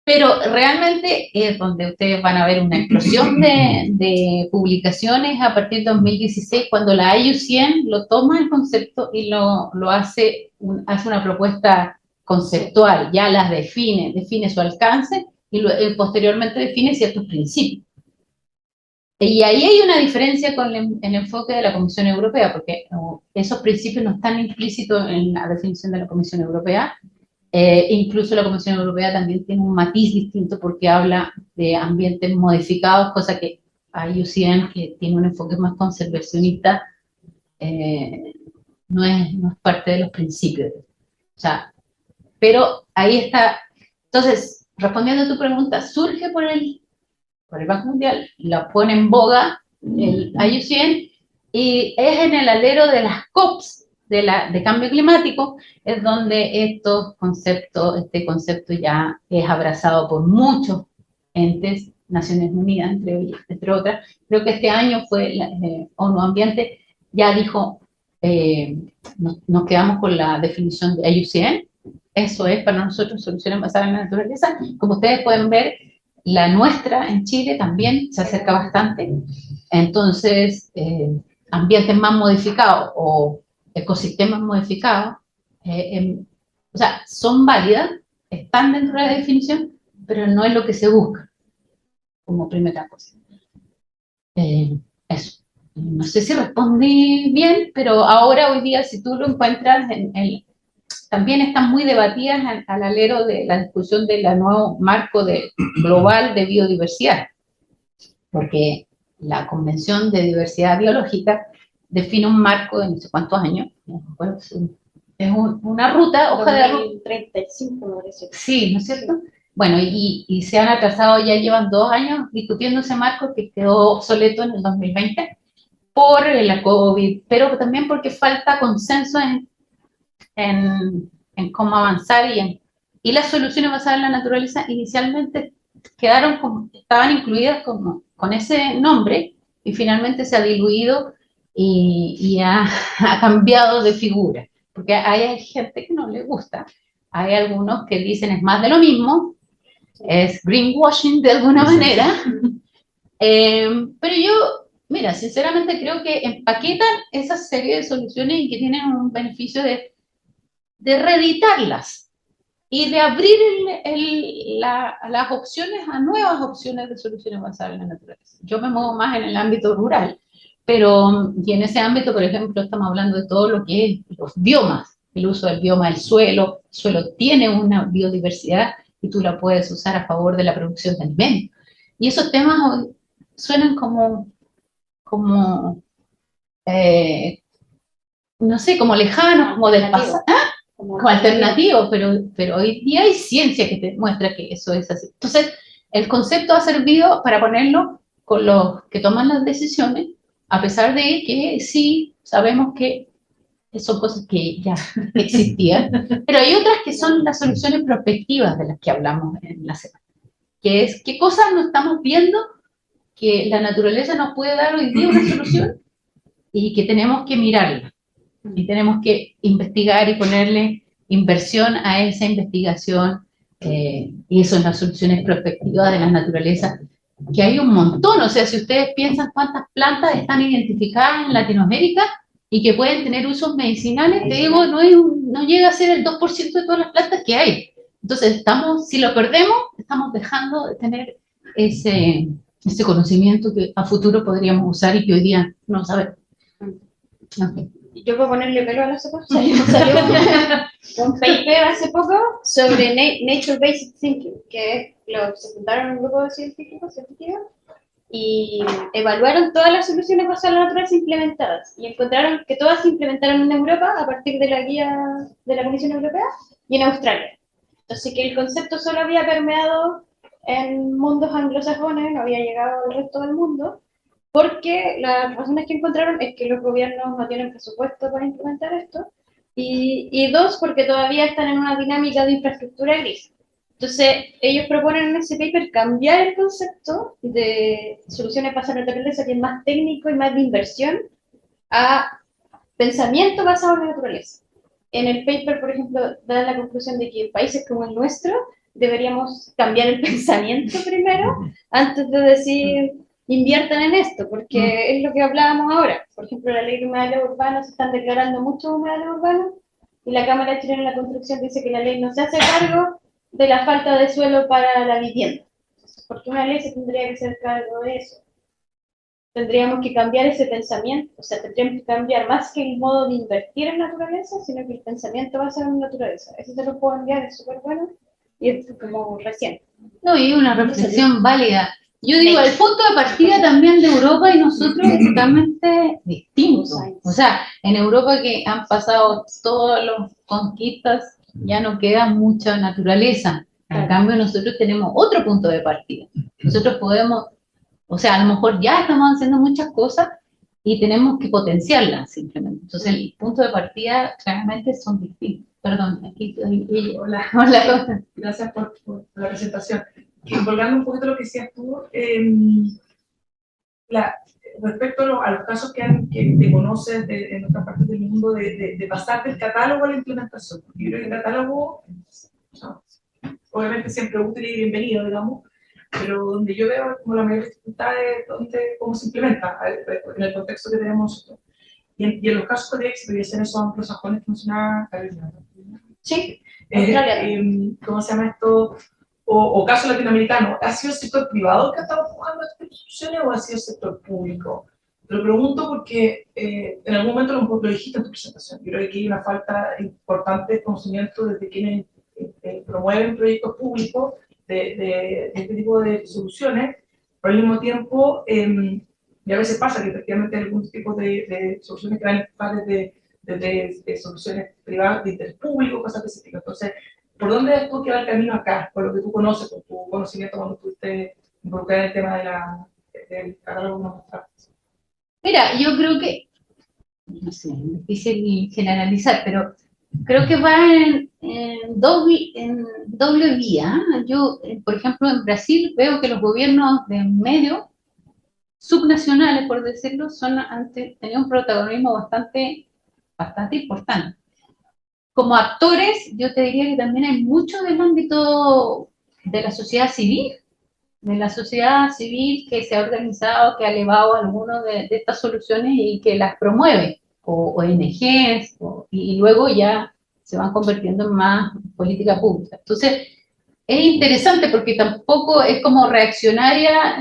Pero realmente es donde ustedes van a ver una explosión de publicaciones a partir de 2016, cuando la IUCN lo toma el concepto y lo hace, hace una propuesta conceptual, ya las define su alcance y posteriormente define ciertos principios. Y ahí hay una diferencia con el enfoque de la Comisión Europea, porque esos principios no están implícitos en la definición de la Comisión Europea. Incluso la Comisión Europea también tiene un matiz distinto porque habla de ambientes modificados, cosa que IUCN, que tiene un enfoque más conservacionista, no es parte de los principios. O sea, pero ahí está. Entonces, respondiendo a tu pregunta, surge por el Banco Mundial, la pone en boga el IUCN y es en el alero de las COPs de cambio climático, es donde este concepto ya es abrazado por muchos entes, Naciones Unidas, entre otras. Creo que este año fue ONU Ambiente, ya dijo, nos quedamos con la definición de IUCN, eso es para nosotros soluciones basadas en la naturaleza. Como ustedes pueden ver, la nuestra en Chile también se acerca bastante. Entonces, ambientes más modificados o ecosistemas modificados, o sea, son válidas, están dentro de la definición, pero no es lo que se busca como primera cosa. Eso. No sé si respondí bien, pero ahora, hoy día, si tú lo encuentras, también están muy debatidas al alero de la discusión del nuevo marco global de biodiversidad, porque la Convención de Diversidad Biológica define un marco de no sé cuántos años, bueno, es una ruta, hoja de ruta. 35, me parece. Sí, ¿no es cierto? Bueno, y se han atrasado, ya llevan 2 años discutiendo ese marco que quedó obsoleto en el 2020 por la COVID, pero también porque falta consenso en cómo avanzar y las soluciones basadas en la naturaleza inicialmente estaban incluidas con ese nombre y finalmente se ha diluido y ha cambiado de figura, porque hay gente que no le gusta, hay algunos que dicen es más de lo mismo, es greenwashing de alguna manera, pero yo, mira, sinceramente creo que empaquetan esa serie de soluciones y que tienen un beneficio de reeditarlas y de abrir las opciones a nuevas opciones de soluciones basadas en la naturaleza. Yo me muevo más en el ámbito rural, pero y en ese ámbito, por ejemplo, estamos hablando de todo lo que es los biomas, el uso del bioma del suelo. El suelo tiene una biodiversidad y tú la puedes usar a favor de la producción de alimentos. Y esos temas suenan como no sé, como lejanos, como del pasado. Como alternativo, pero hoy día hay ciencia que te muestra que eso es así. Entonces, el concepto ha servido para ponerlo con los que toman las decisiones, a pesar de que sí sabemos que son cosas que ya existían, pero hay otras que son las soluciones prospectivas de las que hablamos en la semana, que es qué cosas no estamos viendo que la naturaleza nos puede dar hoy día una solución y que tenemos que mirarla. Y tenemos que investigar y ponerle inversión a esa investigación, y eso en las soluciones prospectivas de la naturaleza, que hay un montón. O sea, si ustedes piensan cuántas plantas están identificadas en Latinoamérica y que pueden tener usos medicinales, te digo, no llega a ser el 2% de todas las plantas que hay. Entonces, si lo perdemos, estamos dejando de tener ese conocimiento que a futuro podríamos usar y que hoy día no sabemos. Okay. Yo puedo ponerle pelo a la sopa. Salió un paper hace poco sobre Nature Basic Thinking, que se juntaron un grupo de científicos y evaluaron todas las soluciones basadas en la naturaleza implementadas y encontraron que todas se implementaron en Europa a partir de la guía de la Comisión Europea y en Australia. Entonces que el concepto solo había permeado en mundos anglosajones, no había llegado al resto del mundo. porque las razones que encontraron es que los gobiernos no tienen presupuesto para implementar esto, y dos, porque todavía están en una dinámica de infraestructura gris. Entonces, ellos proponen en ese paper cambiar el concepto de soluciones basadas en naturaleza, que es más técnico y más de inversión, a pensamiento basado en la naturaleza. En el paper, por ejemplo, dan la conclusión de que en países como el nuestro deberíamos cambiar el pensamiento primero antes de decir inviertan en esto, porque es lo que hablábamos ahora. Por ejemplo, la ley de humedales urbanos, se están declarando muchos humedales urbanos y la Cámara Chilena de la Construcción dice que la ley no se hace cargo de la falta de suelo para la vivienda, porque una ley se tendría que hacer cargo de eso. Tendríamos que cambiar ese pensamiento, o sea, tendríamos que cambiar más que el modo de invertir en naturaleza, sino que el pensamiento basado en naturaleza. Eso te lo puedo enviar, es súper bueno, y es como recién. No, y una reflexión válida. Yo digo, el punto de partida también de Europa y nosotros es totalmente distinto. O sea, en Europa que han pasado todas las conquistas, ya no queda mucha naturaleza. En cambio, nosotros tenemos otro punto de partida. Nosotros podemos, o sea, a lo mejor ya estamos haciendo muchas cosas y tenemos que potenciarlas simplemente. Entonces, el punto de partida claramente son distintos. Perdón, aquí estoy. Hola. Hola. Gracias por la presentación. Volviendo un poquito a lo que decías tú, respecto a los casos que te conoces en otras partes del mundo, de pasar del catálogo a la implementación. Porque yo creo que el catálogo, no, obviamente siempre útil y bienvenido, digamos, pero donde yo veo como la mayor dificultad es cómo se implementa en el contexto que tenemos nosotros. Y en los casos de experiencias son anglosajones que mencionaba Carolina. Sí, ¿cómo se llama esto? O caso latinoamericano, ¿ha sido el sector privado que ha estado empujando estas instituciones o ha sido el sector público? Te lo pregunto porque en algún momento lo dijiste en tu presentación. Yo creo que aquí hay una falta importante de conocimiento desde quienes promueven proyectos públicos de este tipo de soluciones, pero al mismo tiempo, y a veces pasa que efectivamente hay algunos tipos de soluciones que van a empujar desde soluciones privadas, de interés público, cosas de ese tipo. Entonces, ¿por dónde ves tú que va el camino acá? Por lo que tú conoces, por tu conocimiento cuando estuviste involucrada en el tema del catálogo. Mira, yo creo que, no sé, es difícil generalizar, pero creo que va en doble vía. Yo, por ejemplo, en Brasil veo que los gobiernos de medio, subnacionales, por decirlo, tenían un protagonismo bastante importante. Como actores, yo te diría que también hay mucho del ámbito de la sociedad civil, que se ha organizado, que ha elevado algunas de estas soluciones y que las promueve, o ONGs, y luego ya se van convirtiendo en más política pública. Entonces, es interesante porque tampoco es como reaccionaria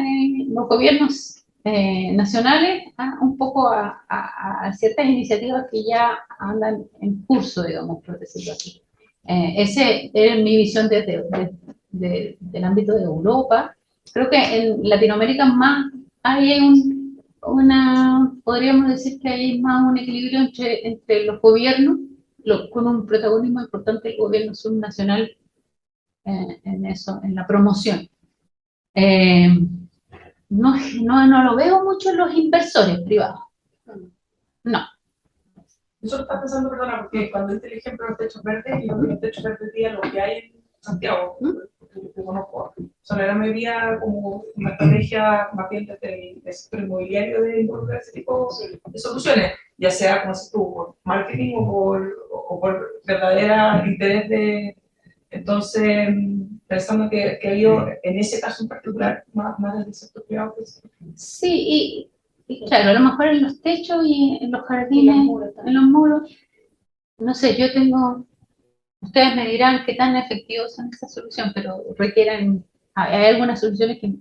los gobiernos nacionales un poco a ciertas iniciativas que ya andan en curso, digamos, por decirlo así. Esa es mi visión del ámbito de Europa. Creo que en Latinoamérica más hay podríamos decir que hay más un equilibrio entre los gobiernos, con un protagonismo importante del gobierno subnacional en eso, en la promoción. No lo veo mucho en los inversores privados. No. Yo solo estaba pensando, perdona, porque cuando diste el ejemplo de los techos verdes, y los techos verdes día lo que hay en Santiago, que conozco, son la gran mayoría como una estrategia más bien desde el sector inmobiliario de involucrar ese tipo de soluciones, ya sea, como dices tú, por marketing o por verdadera interés de... Entonces, pensando que ha habido, en ese caso en particular, más desde el sector privado que sí, y claro, a lo mejor en los techos y en los jardines, en los muros, no sé, ustedes me dirán qué tan efectivos son estas soluciones, pero hay algunas soluciones que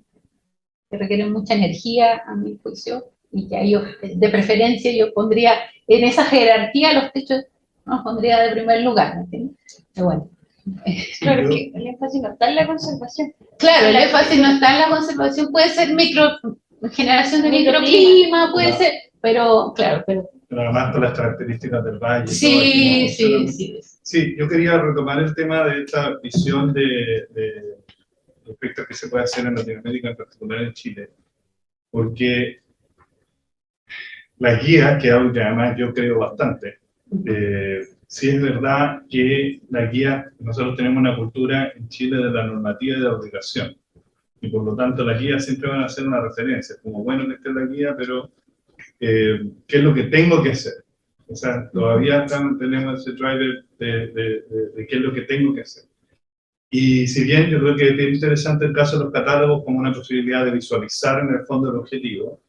requieren mucha energía, a mi juicio, y que yo, de preferencia, yo pondría en esa jerarquía los techos, los pondría de primer lugar, ¿me entiendes? Pero bueno. Claro, que el énfasis no está en la conservación. Claro, el énfasis no está en la conservación, puede ser generación de microclima, puede ser, pero claro, pero además con las características del valle. Sí, yo quería retomar el tema de esta visión respecto a qué se puede hacer en Latinoamérica, en particular en Chile, porque la guía, que es algo que además yo creo bastante. Sí es verdad que la guía, nosotros tenemos una cultura en Chile de la normativa y de la obligación, y por lo tanto las guías siempre van a ser una referencia, como bueno que esté la guía, pero ¿qué es lo que tengo que hacer? O sea, todavía tenemos ese driver de qué es lo que tengo que hacer. Y si bien yo creo que es interesante el caso de los catálogos como una posibilidad de visualizar en el fondo el objetivo,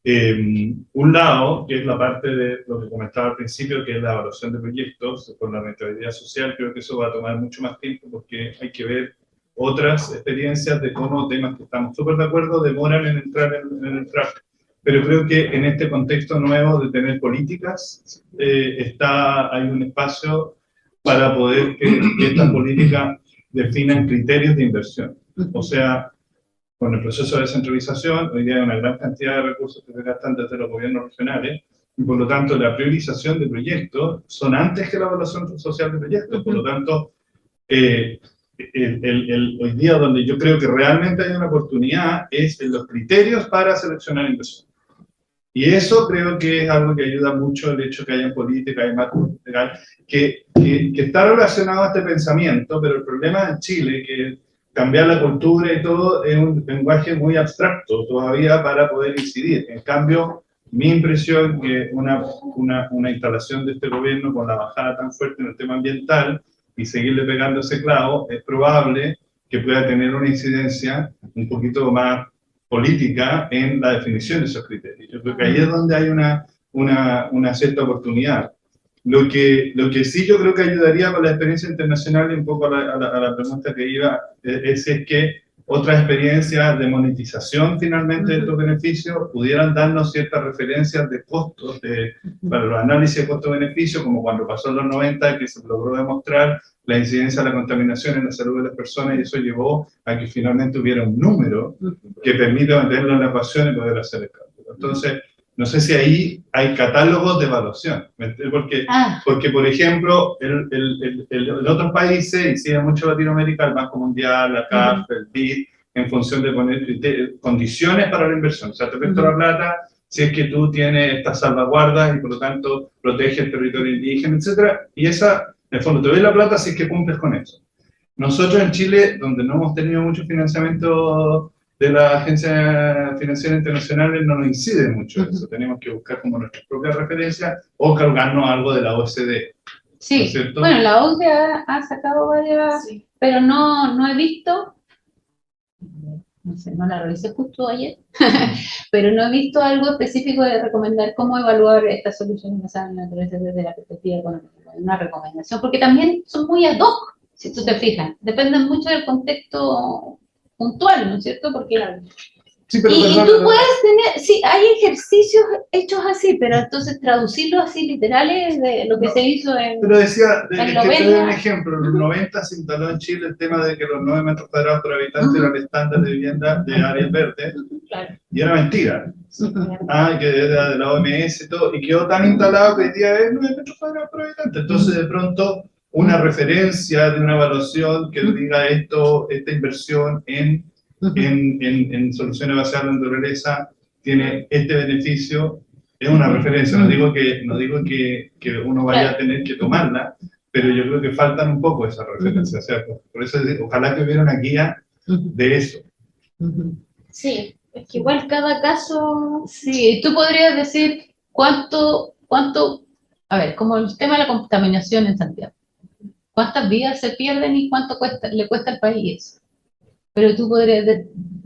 un lado, que es la parte de lo que comentaba al principio, que es la evaluación de proyectos con la rentabilidad social, creo que eso va a tomar mucho más tiempo porque hay que ver otras experiencias de cómo temas que estamos súper de acuerdo demoran en entrar en el track. Pero creo que en este contexto nuevo de tener políticas, hay un espacio para poder que estas políticas definan criterios de inversión. O sea, con el proceso de descentralización, hoy día hay una gran cantidad de recursos que se gastan desde los gobiernos regionales, y por lo tanto la priorización de proyectos son antes que la evaluación social de proyectos. Por lo tanto, hoy día donde yo creo que realmente hay una oportunidad es en los criterios para seleccionar inversión. Y eso creo que es algo que ayuda mucho el hecho que haya política, hay marco legal, que está relacionado a este pensamiento, pero el problema en Chile, que cambiar la cultura y todo, es un lenguaje muy abstracto todavía para poder incidir. En cambio, mi impresión es que una instalación de este gobierno con la bajada tan fuerte en el tema ambiental y seguirle pegando ese clavo, es probable que pueda tener una incidencia un poquito más política en la definición de esos criterios. Yo creo que ahí es donde hay una cierta oportunidad. Lo que sí yo creo que ayudaría con la experiencia internacional, y un poco a la pregunta que iba, es que otras experiencias de monetización finalmente de estos beneficios pudieran darnos ciertas referencias de costos, para los análisis de costo-beneficio, como cuando pasó en los 90, que se logró demostrar la incidencia de la contaminación en la salud de las personas, y eso llevó a que finalmente hubiera un número que permita meterlo en la ecuación y poder hacer el cálculo. Entonces, no sé si ahí hay catálogos de evaluación, porque por ejemplo, en otros países, y sí en mucho Latinoamérica, el Banco Mundial, la CAF, el BID, en función de poner condiciones para la inversión. O sea, te presto la plata si es que tú tienes estas salvaguardas y por lo tanto proteges el territorio indígena, etcétera, y esa, en el fondo, te doy la plata si es que cumples con eso. Nosotros en Chile, donde no hemos tenido mucho financiamiento de las agencias financieras internacionales, no nos incide mucho eso. Tenemos que buscar como nuestras propias referencias o cargarnos algo de la OCDE. Sí, ¿no? Bueno, la OCDE ha sacado varias, sí, pero no he visto, no sé, no la revisé justo ayer, pero no he visto algo específico de recomendar cómo evaluar estas soluciones basadas en la naturaleza desde la perspectiva económica. Una recomendación, porque también son muy ad hoc, si tú te fijas, dependen mucho del contexto puntual, ¿no es cierto? Porque sí, pero y tú puedes tener, sí, hay ejercicios hechos así, pero entonces traducirlos así literales de lo que se hizo en... Pero decía, que te doy un ejemplo, en los 90 se instaló en Chile el tema de que los 9 metros cuadrados por habitante era el estándar de vivienda de áreas verdes, claro, y era mentira. Que era de la OMS y todo, y quedó tan instalado que hoy día es 9 metros cuadrados por habitante. Entonces, de pronto, una referencia de una evaluación que diga esta inversión en soluciones basadas en naturaleza tiene este beneficio, es una referencia. No digo que uno vaya a tener que tomarla, pero yo creo que faltan un poco esas referencias. O sea, por eso ojalá que hubiera una guía de eso. Sí, es que igual cada caso... Sí, tú podrías decir cuánto, a ver, como el tema de la contaminación en Santiago, cuántas vidas se pierden y cuánto le cuesta al país eso. Pero tú podrías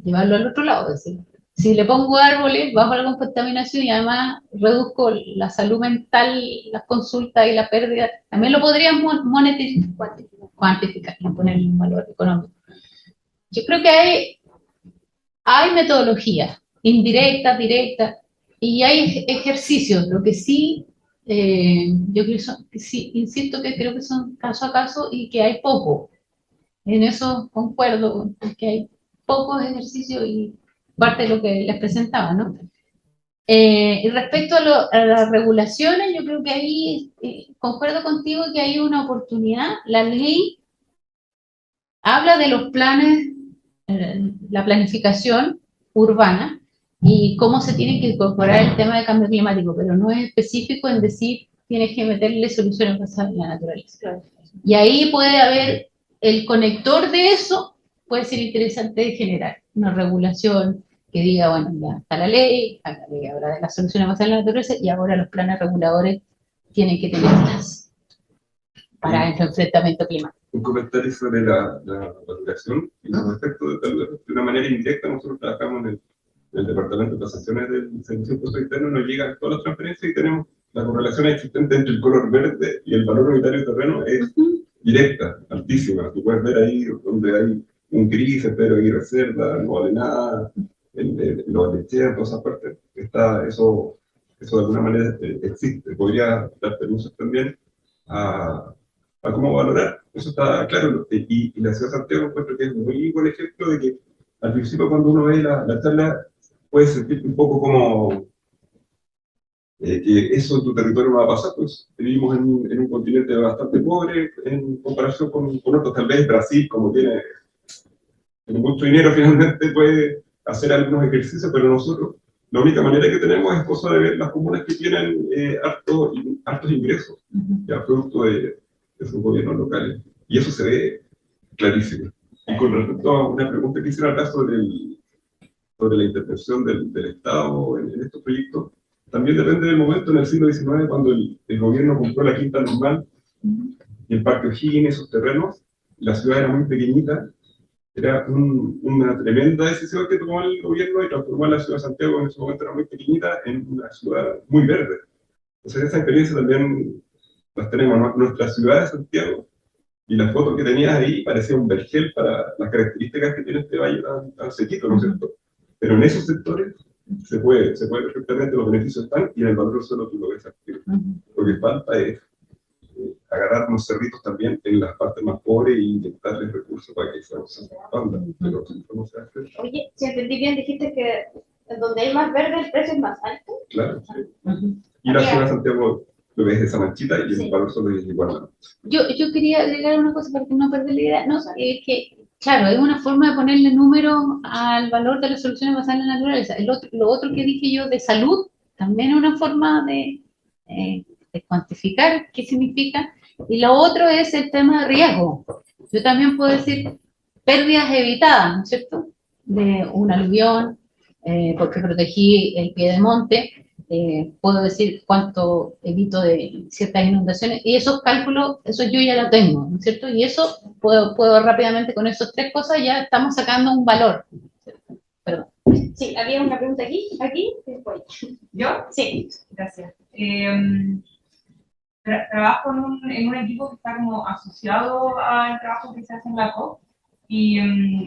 llevarlo al otro lado, es decir, si le pongo árboles, bajo la contaminación y además reduzco la salud mental, las consultas y la pérdida, también lo podríamos cuantificar y poner un valor económico. Yo creo que hay metodologías, indirectas, directas, y hay ejercicios, lo que sí, yo creo que sí, insisto que creo que son caso a caso y que hay poco. En eso concuerdo, porque hay pocos ejercicios y parte de lo que les presentaba, ¿no? Y respecto a las regulaciones, yo creo que ahí concuerdo contigo que hay una oportunidad. La ley habla de los planes, la planificación urbana, y cómo se tiene que incorporar el tema de cambio climático, pero no es específico en decir tienes que meterle soluciones basadas en la naturaleza. Claro. Y ahí puede haber el conector de eso, puede ser interesante de generar una regulación que diga, bueno, ya está la ley habla de las soluciones basadas en la naturaleza y ahora los planes reguladores tienen que tenerlas para el enfrentamiento climático. Un comentario sobre la valoración y los efectos de una manera indirecta. Nosotros trabajamos en el Departamento de Tasaciones del Servicio de Impuesto Interno, nos llegan todas las transferencias y tenemos la correlación existente entre el color verde y el valor unitario de terreno es directa, altísima. Tú puedes ver ahí donde hay un gris, pero hay reserva, no vale nada, los lecheros, todas esas partes. Eso de alguna manera existe. Podría dar permisos también a cómo valorar. Eso está claro. Y la ciudad de Santiago encuentro que es un muy buen ejemplo de que al principio cuando uno ve la charla puede sentir un poco como que eso en tu territorio no va a pasar, pues vivimos en un continente bastante pobre en comparación con otros. Tal vez Brasil, como tiene mucho dinero, finalmente puede hacer algunos ejercicios, pero nosotros la única manera que tenemos es cosa de ver las comunas que tienen hartos ingresos, ya producto de sus gobiernos locales. Y eso se ve clarísimo. Y con respecto a una pregunta que hiciera acá sobre la intervención del Estado en estos proyectos, también depende del momento. En el siglo XIX, cuando el gobierno compró la Quinta Normal y el Parque O'Higgins, esos terrenos, la ciudad era muy pequeñita, era una tremenda decisión que tomó el gobierno y transformó la ciudad de Santiago, en ese momento era muy pequeñita, en una ciudad muy verde. Entonces esa experiencia también las tenemos, ¿no? Nuestra ciudad de Santiago, y la foto que tenías ahí parecía un vergel para las características que tiene este valle tan sequito, ¿no es cierto? Pero en esos sectores se puede perfectamente, los beneficios están y en el valor solo tú lo ves activo. Lo que falta es agarrar unos cerritos también en las partes más pobres e inyectarles recursos para que se expandan. Pero ¿cómo se hace? Oye, si entendí bien, dijiste que donde hay más verde el precio es más alto. Claro, sí. Y la ciudad de Santiago lo ves esa manchita y el Sí. valor solo es igual. Yo quería agregar una cosa para que no perder la idea, no, es que, claro, es una forma de ponerle número al valor de las soluciones basadas en la naturaleza. Lo otro que dije yo de salud, también es una forma de cuantificar qué significa, y lo otro es el tema de riesgo. Yo también puedo decir pérdidas evitadas, ¿no es cierto? De un aluvión, porque protegí el pie de monte, puedo decir cuánto evito de ciertas inundaciones, y esos cálculos, eso yo ya lo tengo, ¿no es cierto? Y eso puedo rápidamente, con esas tres cosas ya estamos sacando un valor. Perdón. Sí, había una pregunta aquí, después. ¿Yo? Sí. Gracias. Trabajo en un equipo que está como asociado al trabajo que se hace en la COP, y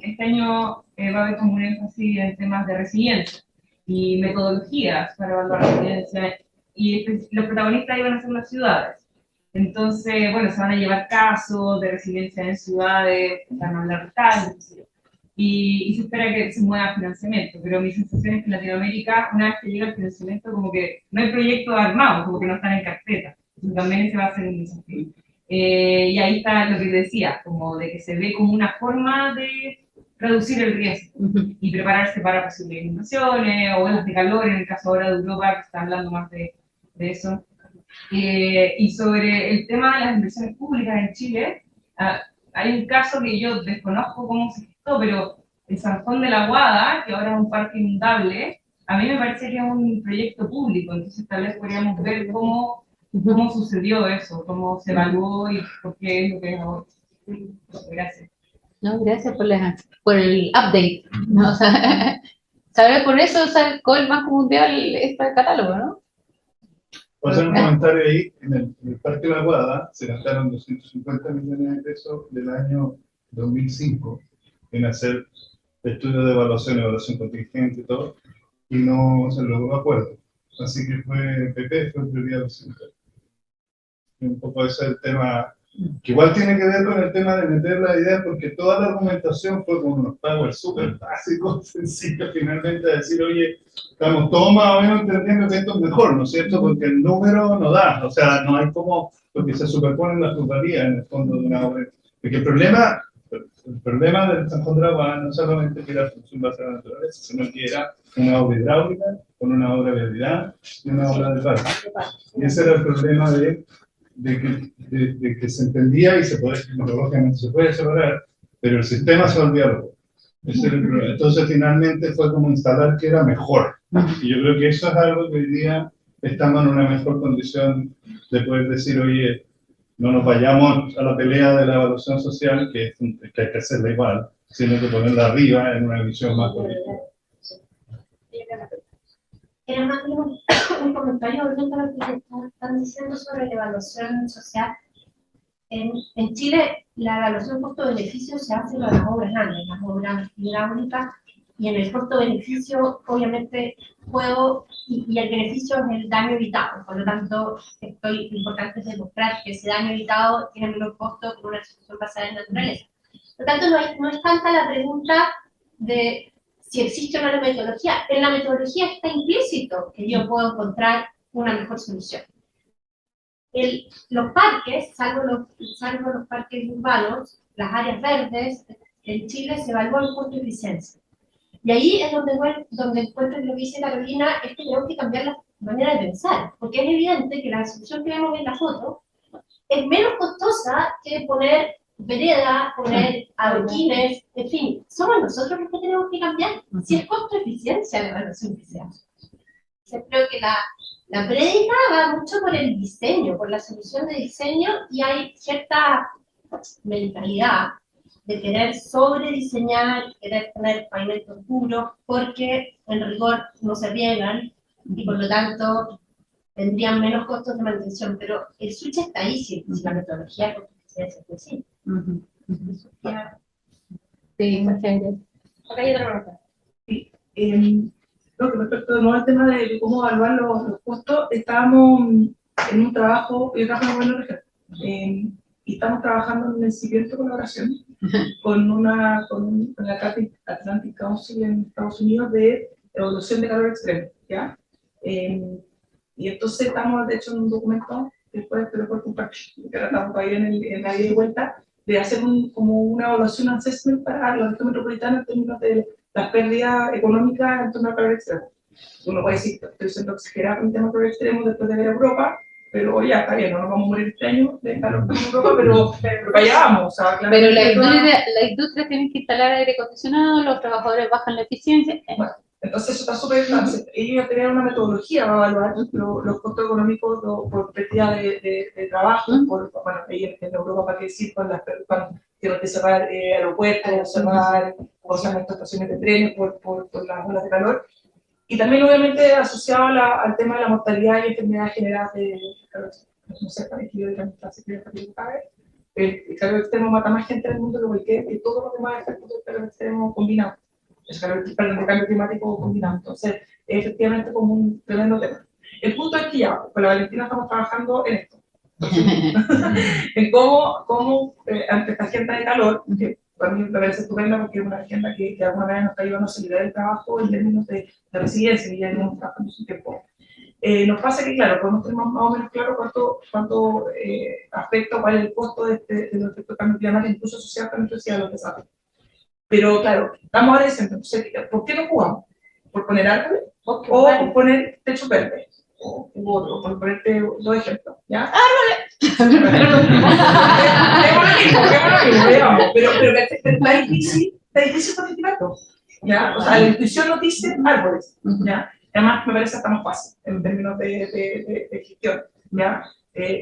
este año va a haber como un énfasis en temas de resiliencia y metodologías para evaluar resiliencia, y los protagonistas iban a ser las ciudades. Entonces, bueno, se van a llevar casos de resiliencia en ciudades, van a hablar tal, y se espera que se mueva financiamiento, pero mi sensación es que en Latinoamérica, una vez que llega el financiamiento, como que no hay proyectos armados, como que no están en carpeta. Entonces también ese va a ser un desafío. Y ahí está lo que decía, como de que se ve como una forma de reducir el riesgo y prepararse para posibles inundaciones o olas de calor, en el caso ahora de Europa, que está hablando más de eso. Y sobre el tema de las inversiones públicas en Chile, hay un caso que yo desconozco cómo se gestó, pero el San Juan de la Guada, que ahora es un parque inundable, a mí me parece que es un proyecto público, entonces tal vez podríamos ver cómo sucedió eso, cómo se evaluó y por qué es lo que es ahora. Gracias. No, gracias por el update. ¿No? O sea, ¿sabes? Por eso sacó el Banco Mundial este catálogo, ¿no? Por hacer un comentario ahí, en el Parque La Guada se gastaron 250 millones de pesos del año 2005 en hacer estudios de evaluación contingente y todo, y no se logró acuerdo. Así que fue prioridad occidental. Y un poco ese es el tema, que igual tiene que ver con el tema de meter la idea, porque toda la argumentación fue con unos powers súper básicos, sencillos, finalmente a decir, oye, estamos todos más o menos entendiendo que esto es mejor, ¿no es cierto? Porque el número no da, o sea, no hay como, porque se superponen las tutorías en el fondo de una obra. Porque el problema el problema del San Juan de la Guada no solamente que era la solución basada en la naturaleza, sino que era una obra hidráulica, con una obra de vialidad y una obra de parque. Y ese era el problema de que se entendía y lógicamente se puede separar, pero el sistema se volvía loco. Ese era el problema. Entonces finalmente fue como instalar que era mejor. Y yo creo que eso es algo que hoy día estamos en una mejor condición de poder decir, oye, no nos vayamos a la pelea de la evaluación social, que hay que hacerla igual, sino que ponerla arriba en una visión más política. Era más bien un comentario volviendo a lo que están diciendo sobre la evaluación social. En Chile, la evaluación costo-beneficio se hace en las obras grandes, las obras hidráulicas, y en el costo-beneficio, obviamente, y el beneficio es el daño evitado. Por lo tanto, lo importante es demostrar que ese daño evitado tiene menor costo que una solución basada en naturaleza. Por lo tanto, no es tanta la pregunta de si existe o no la metodología. En la metodología está implícito que yo puedo encontrar una mejor solución. Los parques, salvo los parques urbanos, las áreas verdes, en Chile se evalúa el costo de eficiencia. Y ahí es donde encuentro lo que dice Carolina, es que tenemos que cambiar la manera de pensar, porque es evidente que la solución que vemos en la foto es menos costosa que poner vereda, poner adoquines, en fin, somos nosotros los que tenemos que cambiar. Si es costo-eficiencia la evaluación que se hace. Yo creo que la prédica va mucho por el diseño, por la solución de diseño, y hay cierta mentalidad de querer sobrediseñar, querer tener pavimentos puros, porque en rigor no se riegan, y por lo tanto tendrían menos costos de mantención, pero el switch está ahí, si la metodología es así. Sí, muchas gracias. Acá hay otra pregunta. No, que respecto de nuevo al tema de cómo evaluar los costos, estábamos en un trabajo, yo trabajo en una región, y estamos trabajando en una incipiente colaboración con la Atlantic Council en Estados Unidos de evolución de calor extremo, ¿ya? Y entonces estamos, de hecho, en un documento, después te lo puedo compartir, que ahora estamos ahí en la ida y vuelta, de hacer como una evaluación assessment para la región metropolitana en términos de las pérdidas económicas en torno al calor extremo. Uno puede decir, estoy siendo exagerado con el tema del calor extremo después de ver Europa, pero ya está bien, no nos vamos a morir este año de calor en Europa, pero para allá vamos. O sea, pero la industria tiene que instalar aire acondicionado, los trabajadores bajan la eficiencia. Bueno, entonces eso está súper claro. Ellos ya tenían una metodología para evaluar los costos económicos por pérdida de trabajo, bueno, en Europa, para qué decir, cuando tienen que cerrar aeropuertos, cerrar estaciones de trenes por las olas de calor. Y también, obviamente, asociado al tema de la mortalidad y enfermedades generadas no sé, para equilibrio de la Secretaría de el calor extremo mata más gente en el mundo que todos los demás efectos del calor extremo combinados. El cambio climático combinado. Entonces, efectivamente, como un tremendo tema. El punto es que ya, con la Valentina estamos trabajando en esto. En cómo ante esta agenda de calor, que para mí me parece estupenda porque es una agenda que de alguna manera nos está ayudando a acelerar el trabajo en términos de resiliencia, y ya llevamos trabajando un tiempo. Nos pasa que, claro, podemos tener más o menos claro cuánto afecta, cuál es el costo de los efectos de cambio climático, incluso asociado con la los desastres. Pero, claro, estamos ahora diciendo, ¿por qué no jugamos? ¿Por poner árboles? ¿O por poner techo verde? U otro, por ponerte dos ejemplos, ¿ya? ¡Árboles! Pero está difícil participar, ¿ya? O sea, la intuición nos dice árboles, ¿ya? Además, me parece hasta más fácil en términos de gestión, ¿ya?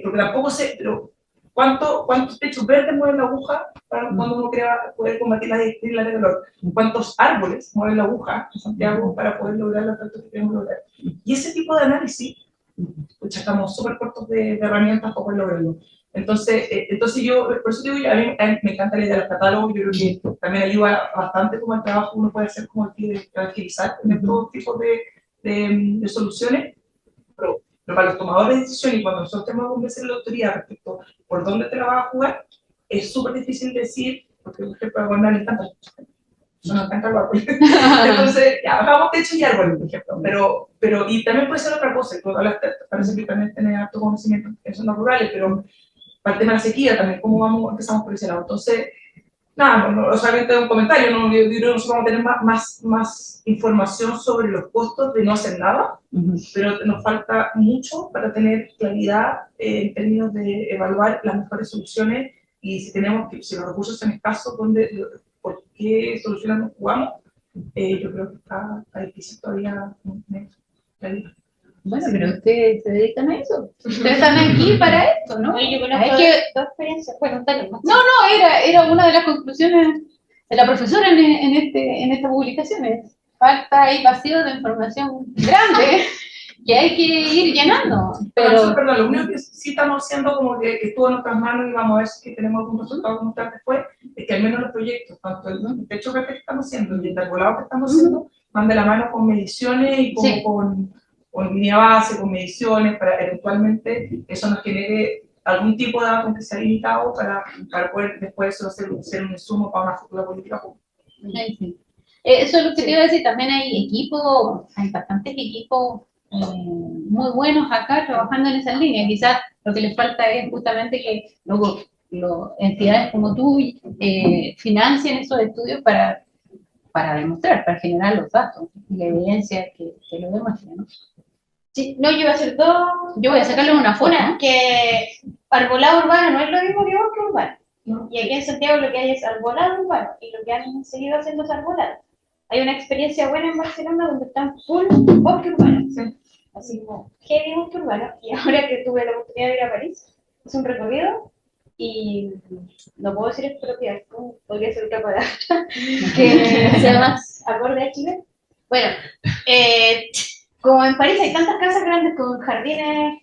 Porque tampoco sé, pero ¿cuántos techos verdes mueven la aguja para cuando uno quiera poder combatir la islas de calor? ¿Cuántos árboles mueven la aguja en Santiago para poder lograr los efectos que queremos lograr? Y ese tipo de análisis, pues estamos súper cortos de herramientas para poder lograrlo. Entonces yo, por eso digo, a mí me encanta la idea de los catálogos. Yo creo que también ayuda bastante como el trabajo uno puede hacer como el de tranquilizar en todo tipo de soluciones, pero para los tomadores de decisiones, y cuando nosotros tenemos que convencer a la autoridad respecto por dónde te la vas a jugar, es súper difícil decir, porque por ejemplo, a Guardia le encanta, eso nos encanta el árbol. Entonces, ya, bajamos techo y árboles, por ejemplo, pero y también puede ser otra cosa, y tú parece que también tenés alto conocimiento en zonas rurales, pero para el tema de la sequía también, ¿cómo empezamos por ese lado? Entonces, Nada, no, solamente un comentario, ¿no? Yo creo que nosotros vamos a tener más información sobre los costos de no hacer nada, pero nos falta mucho para tener claridad en términos de evaluar las mejores soluciones y si si los recursos son escasos, ¿por qué soluciones no jugamos? Yo creo que está difícil todavía claridad. Bueno, pero ustedes se dedican a eso. Ustedes están aquí para esto, ¿no? Yo conozco dos experiencias. Bueno, dale, No, era una de las conclusiones de la profesora en esta publicación. Falta ahí vacío de información grande que hay que ir llenando. Pero perdón, lo único que sí estamos haciendo como que estuvo en nuestras manos y vamos a ver si tenemos algún resultado como tal después, es que al menos los proyectos, tanto el techo verde que estamos haciendo y el arbolado que estamos haciendo, van de la mano con mediciones y con línea base, con mediciones, para eventualmente eso nos genere algún tipo de datos que sea limitado para poder después eso ser un insumo para una futura política pública. Sí. Eso es lo que te iba a decir, también hay bastantes equipos muy buenos acá trabajando en esas líneas. Quizás lo que les falta es justamente que luego entidades como tú financien esos estudios para demostrar, para generar los datos y la evidencia que lo demuestre, ¿no? Sí, no, yo voy a hacer dos. Yo voy a sacarle una foto. Una, que arbolado urbano no es lo mismo que bosque urbano. Y aquí en Santiago lo que hay es arbolado urbano, y lo que han seguido haciendo es arbolado. Hay una experiencia buena en Barcelona donde están full bosque urbano. Sí. Así como heavy bosque urbano. Y ahora que tuve la oportunidad de ir a París, es un recorrido, y no puedo decir expropiar, podría ser otra palabra, que sea más acorde a Chile. Bueno, como en París hay tantas casas grandes con jardines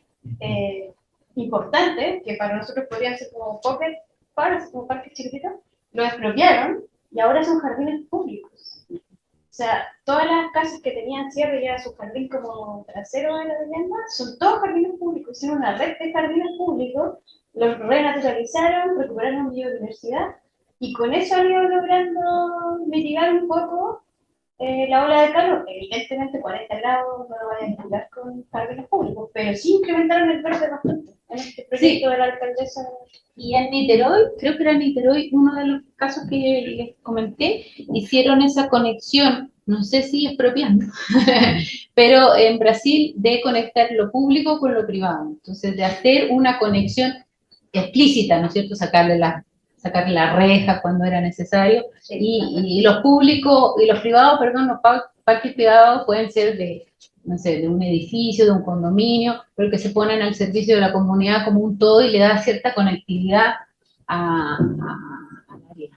importantes, que para nosotros podrían ser como pocket parks, como parques chiquititos, lo expropiaron y ahora son jardines públicos. O sea, todas las casas que tenían cierre y era su jardín como trasero de la vivienda, son todos jardines públicos. Hicieron una red de jardines públicos, los renaturalizaron, recuperaron biodiversidad, y con eso han ido logrando mitigar un poco la ola de calor. Evidentemente 40 grados no lo vayan a curar con jardines públicos, pero sí incrementaron el verde bastante en este proyecto de la alcaldesa. Y en Niterói, creo que era en Niterói, uno de los casos que les comenté, hicieron esa conexión, no sé si expropiando, pero en Brasil, de conectar lo público con lo privado. Entonces, de hacer una conexión explícita, ¿no es cierto? Sacarle la reja cuando era necesario, y los públicos, y los privados, perdón, los parques privados pueden ser no sé, de un edificio, de un condominio, pero que se ponen al servicio de la comunidad como un todo y le da cierta conectividad al área,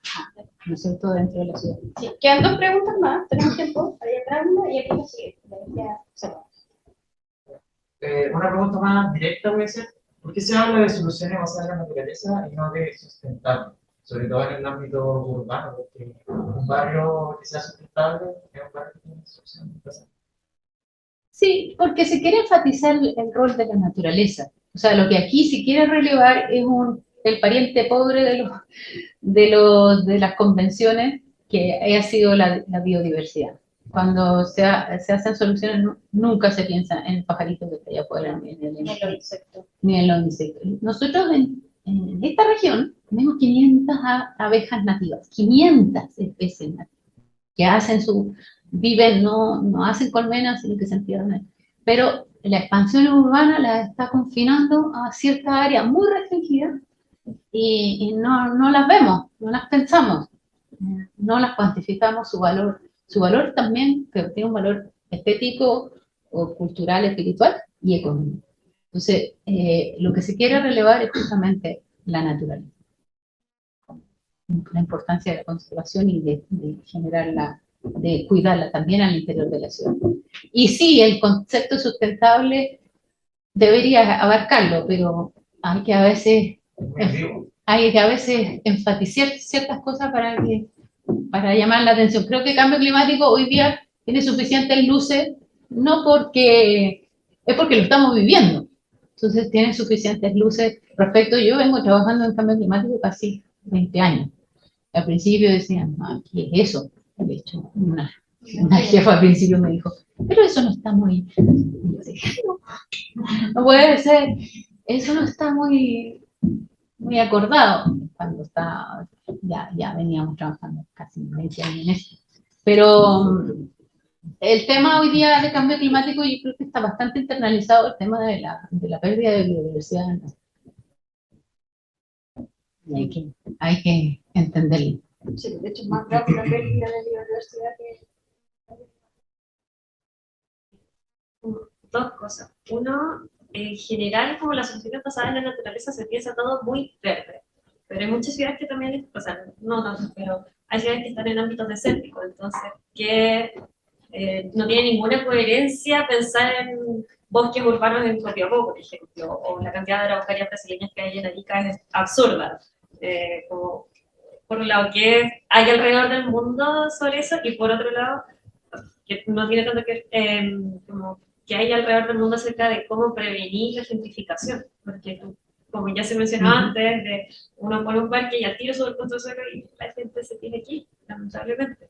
¿no es cierto?, dentro de la ciudad. Sí, quedan dos preguntas más, tenemos tiempo, ahí atrás una y aquí la siguiente. Una pregunta más directa puede ser, ¿por qué se habla de soluciones basadas en la naturaleza y no de sustentable? Sobre todo en el ámbito urbano, porque un barrio que sea sustentable es un barrio que tiene soluciones basadas. Sí, porque se quiere enfatizar el rol de la naturaleza. O sea, lo que aquí se quiere relevar es el pariente pobre de las convenciones, que ha sido la biodiversidad. Cuando se hacen soluciones, nunca se piensa en el pajarito que está allá afuera, ni en los insectos. Nosotros en esta región tenemos 500 abejas nativas, 500 especies nativas, que viven, no hacen colmenas, sino que se entierran. Pero la expansión urbana la está confinando a ciertas áreas muy restringidas y no las vemos, no las pensamos, no las cuantificamos su valor. Su valor también, que tiene un valor estético, o cultural, espiritual y económico. Entonces, lo que se quiere relevar es justamente la naturaleza. La importancia de la conservación y de generarla, de cuidarla también al interior de la ciudad. Y sí, el concepto sustentable debería abarcarlo, pero hay que a veces enfatizar ciertas cosas para llamar la atención. Creo que el cambio climático hoy día tiene suficientes luces, no porque es porque lo estamos viviendo. Entonces tiene suficientes luces respecto. Yo vengo trabajando en cambio climático casi 20 años. Al principio decían, ¿qué es eso? De hecho, una jefa al principio me dijo, pero eso no está muy... No puede ser, eso no está muy muy acordado cuando ya veníamos trabajando casi 20 años en eso. Pero el tema hoy día de cambio climático yo creo que está bastante internalizado el tema de la pérdida de biodiversidad. Y hay que entenderlo. Sí, de hecho es más grave la pérdida de biodiversidad que... Dos cosas. Uno, en general, como las soluciones basadas en la naturaleza, se piensa todo muy verde. Pero hay muchas ciudades que también, o sea, no tanto, pero hay ciudades que están en ámbitos desérticos, entonces, que no tiene ninguna coherencia pensar en bosques urbanos en Copiapó, por ejemplo, o la cantidad de araucarias brasileñas que hay en Arica es absurda. Como, por un lado, que hay alrededor del mundo sobre eso, y por otro lado, que no tiene tanto que como que hay alrededor del mundo acerca de cómo prevenir la gentrificación, porque como ya se mencionaba antes, de uno pone un parque y al tiro sobre el punto de suelo y la gente se tiene aquí, lamentablemente.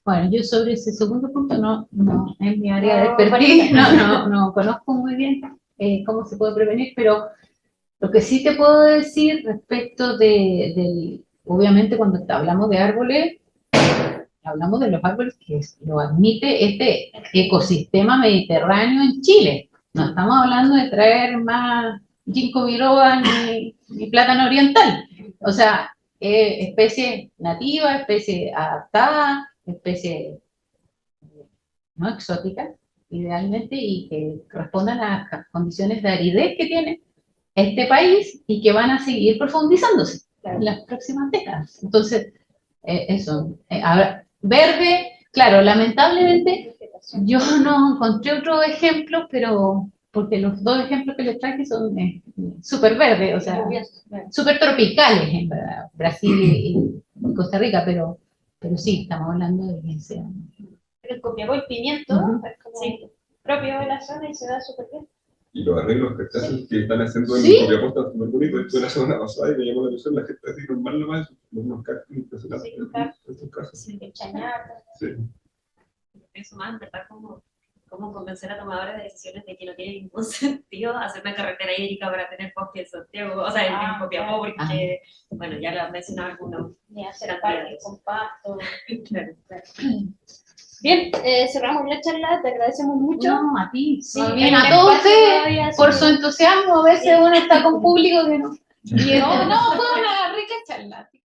Bueno, yo sobre ese segundo punto no es mi área de expertise, no conozco muy bien cómo se puede prevenir, pero lo que sí te puedo decir respecto obviamente cuando hablamos de árboles, hablamos de los árboles que lo admite este ecosistema mediterráneo en Chile. No estamos hablando de traer más ginkgo biloba ni plátano oriental. O sea, especie nativa, especie adaptada, especie no exótica, idealmente, y que respondan a las condiciones de aridez que tiene este país y que van a seguir profundizándose en las próximas décadas. Entonces, eso. Ahora, verde, claro, lamentablemente yo no encontré otro ejemplo, pero porque los dos ejemplos que les traje son súper verdes, o sea, súper tropicales en verdad, Brasil y Costa Rica, pero sí, estamos hablando de que sea. El Copiapó, el pimiento, es como propio de la zona y se da súper bien. Y los arreglos que que están haciendo en Copiapó están súper bonitos. Estuve la semana pasada y me llamó la atención la gente así normal nomás, unos cactus impresionantes. Sí, chañar. Sí. Eso más, en verdad, como convencer a tomadores de decisiones de que no tiene ningún sentido hacer una carretera hídrica para tener bosque en Santiago, o sea, en Copiapó, porque, bueno, ya lo han mencionado algunos. Ni hacer parques con pasto. Bien, cerramos la charla, te agradecemos mucho. No, a ti, sí, bien, a todos ustedes por su entusiasmo. A veces uno está con público que no. No, fue una rica charla.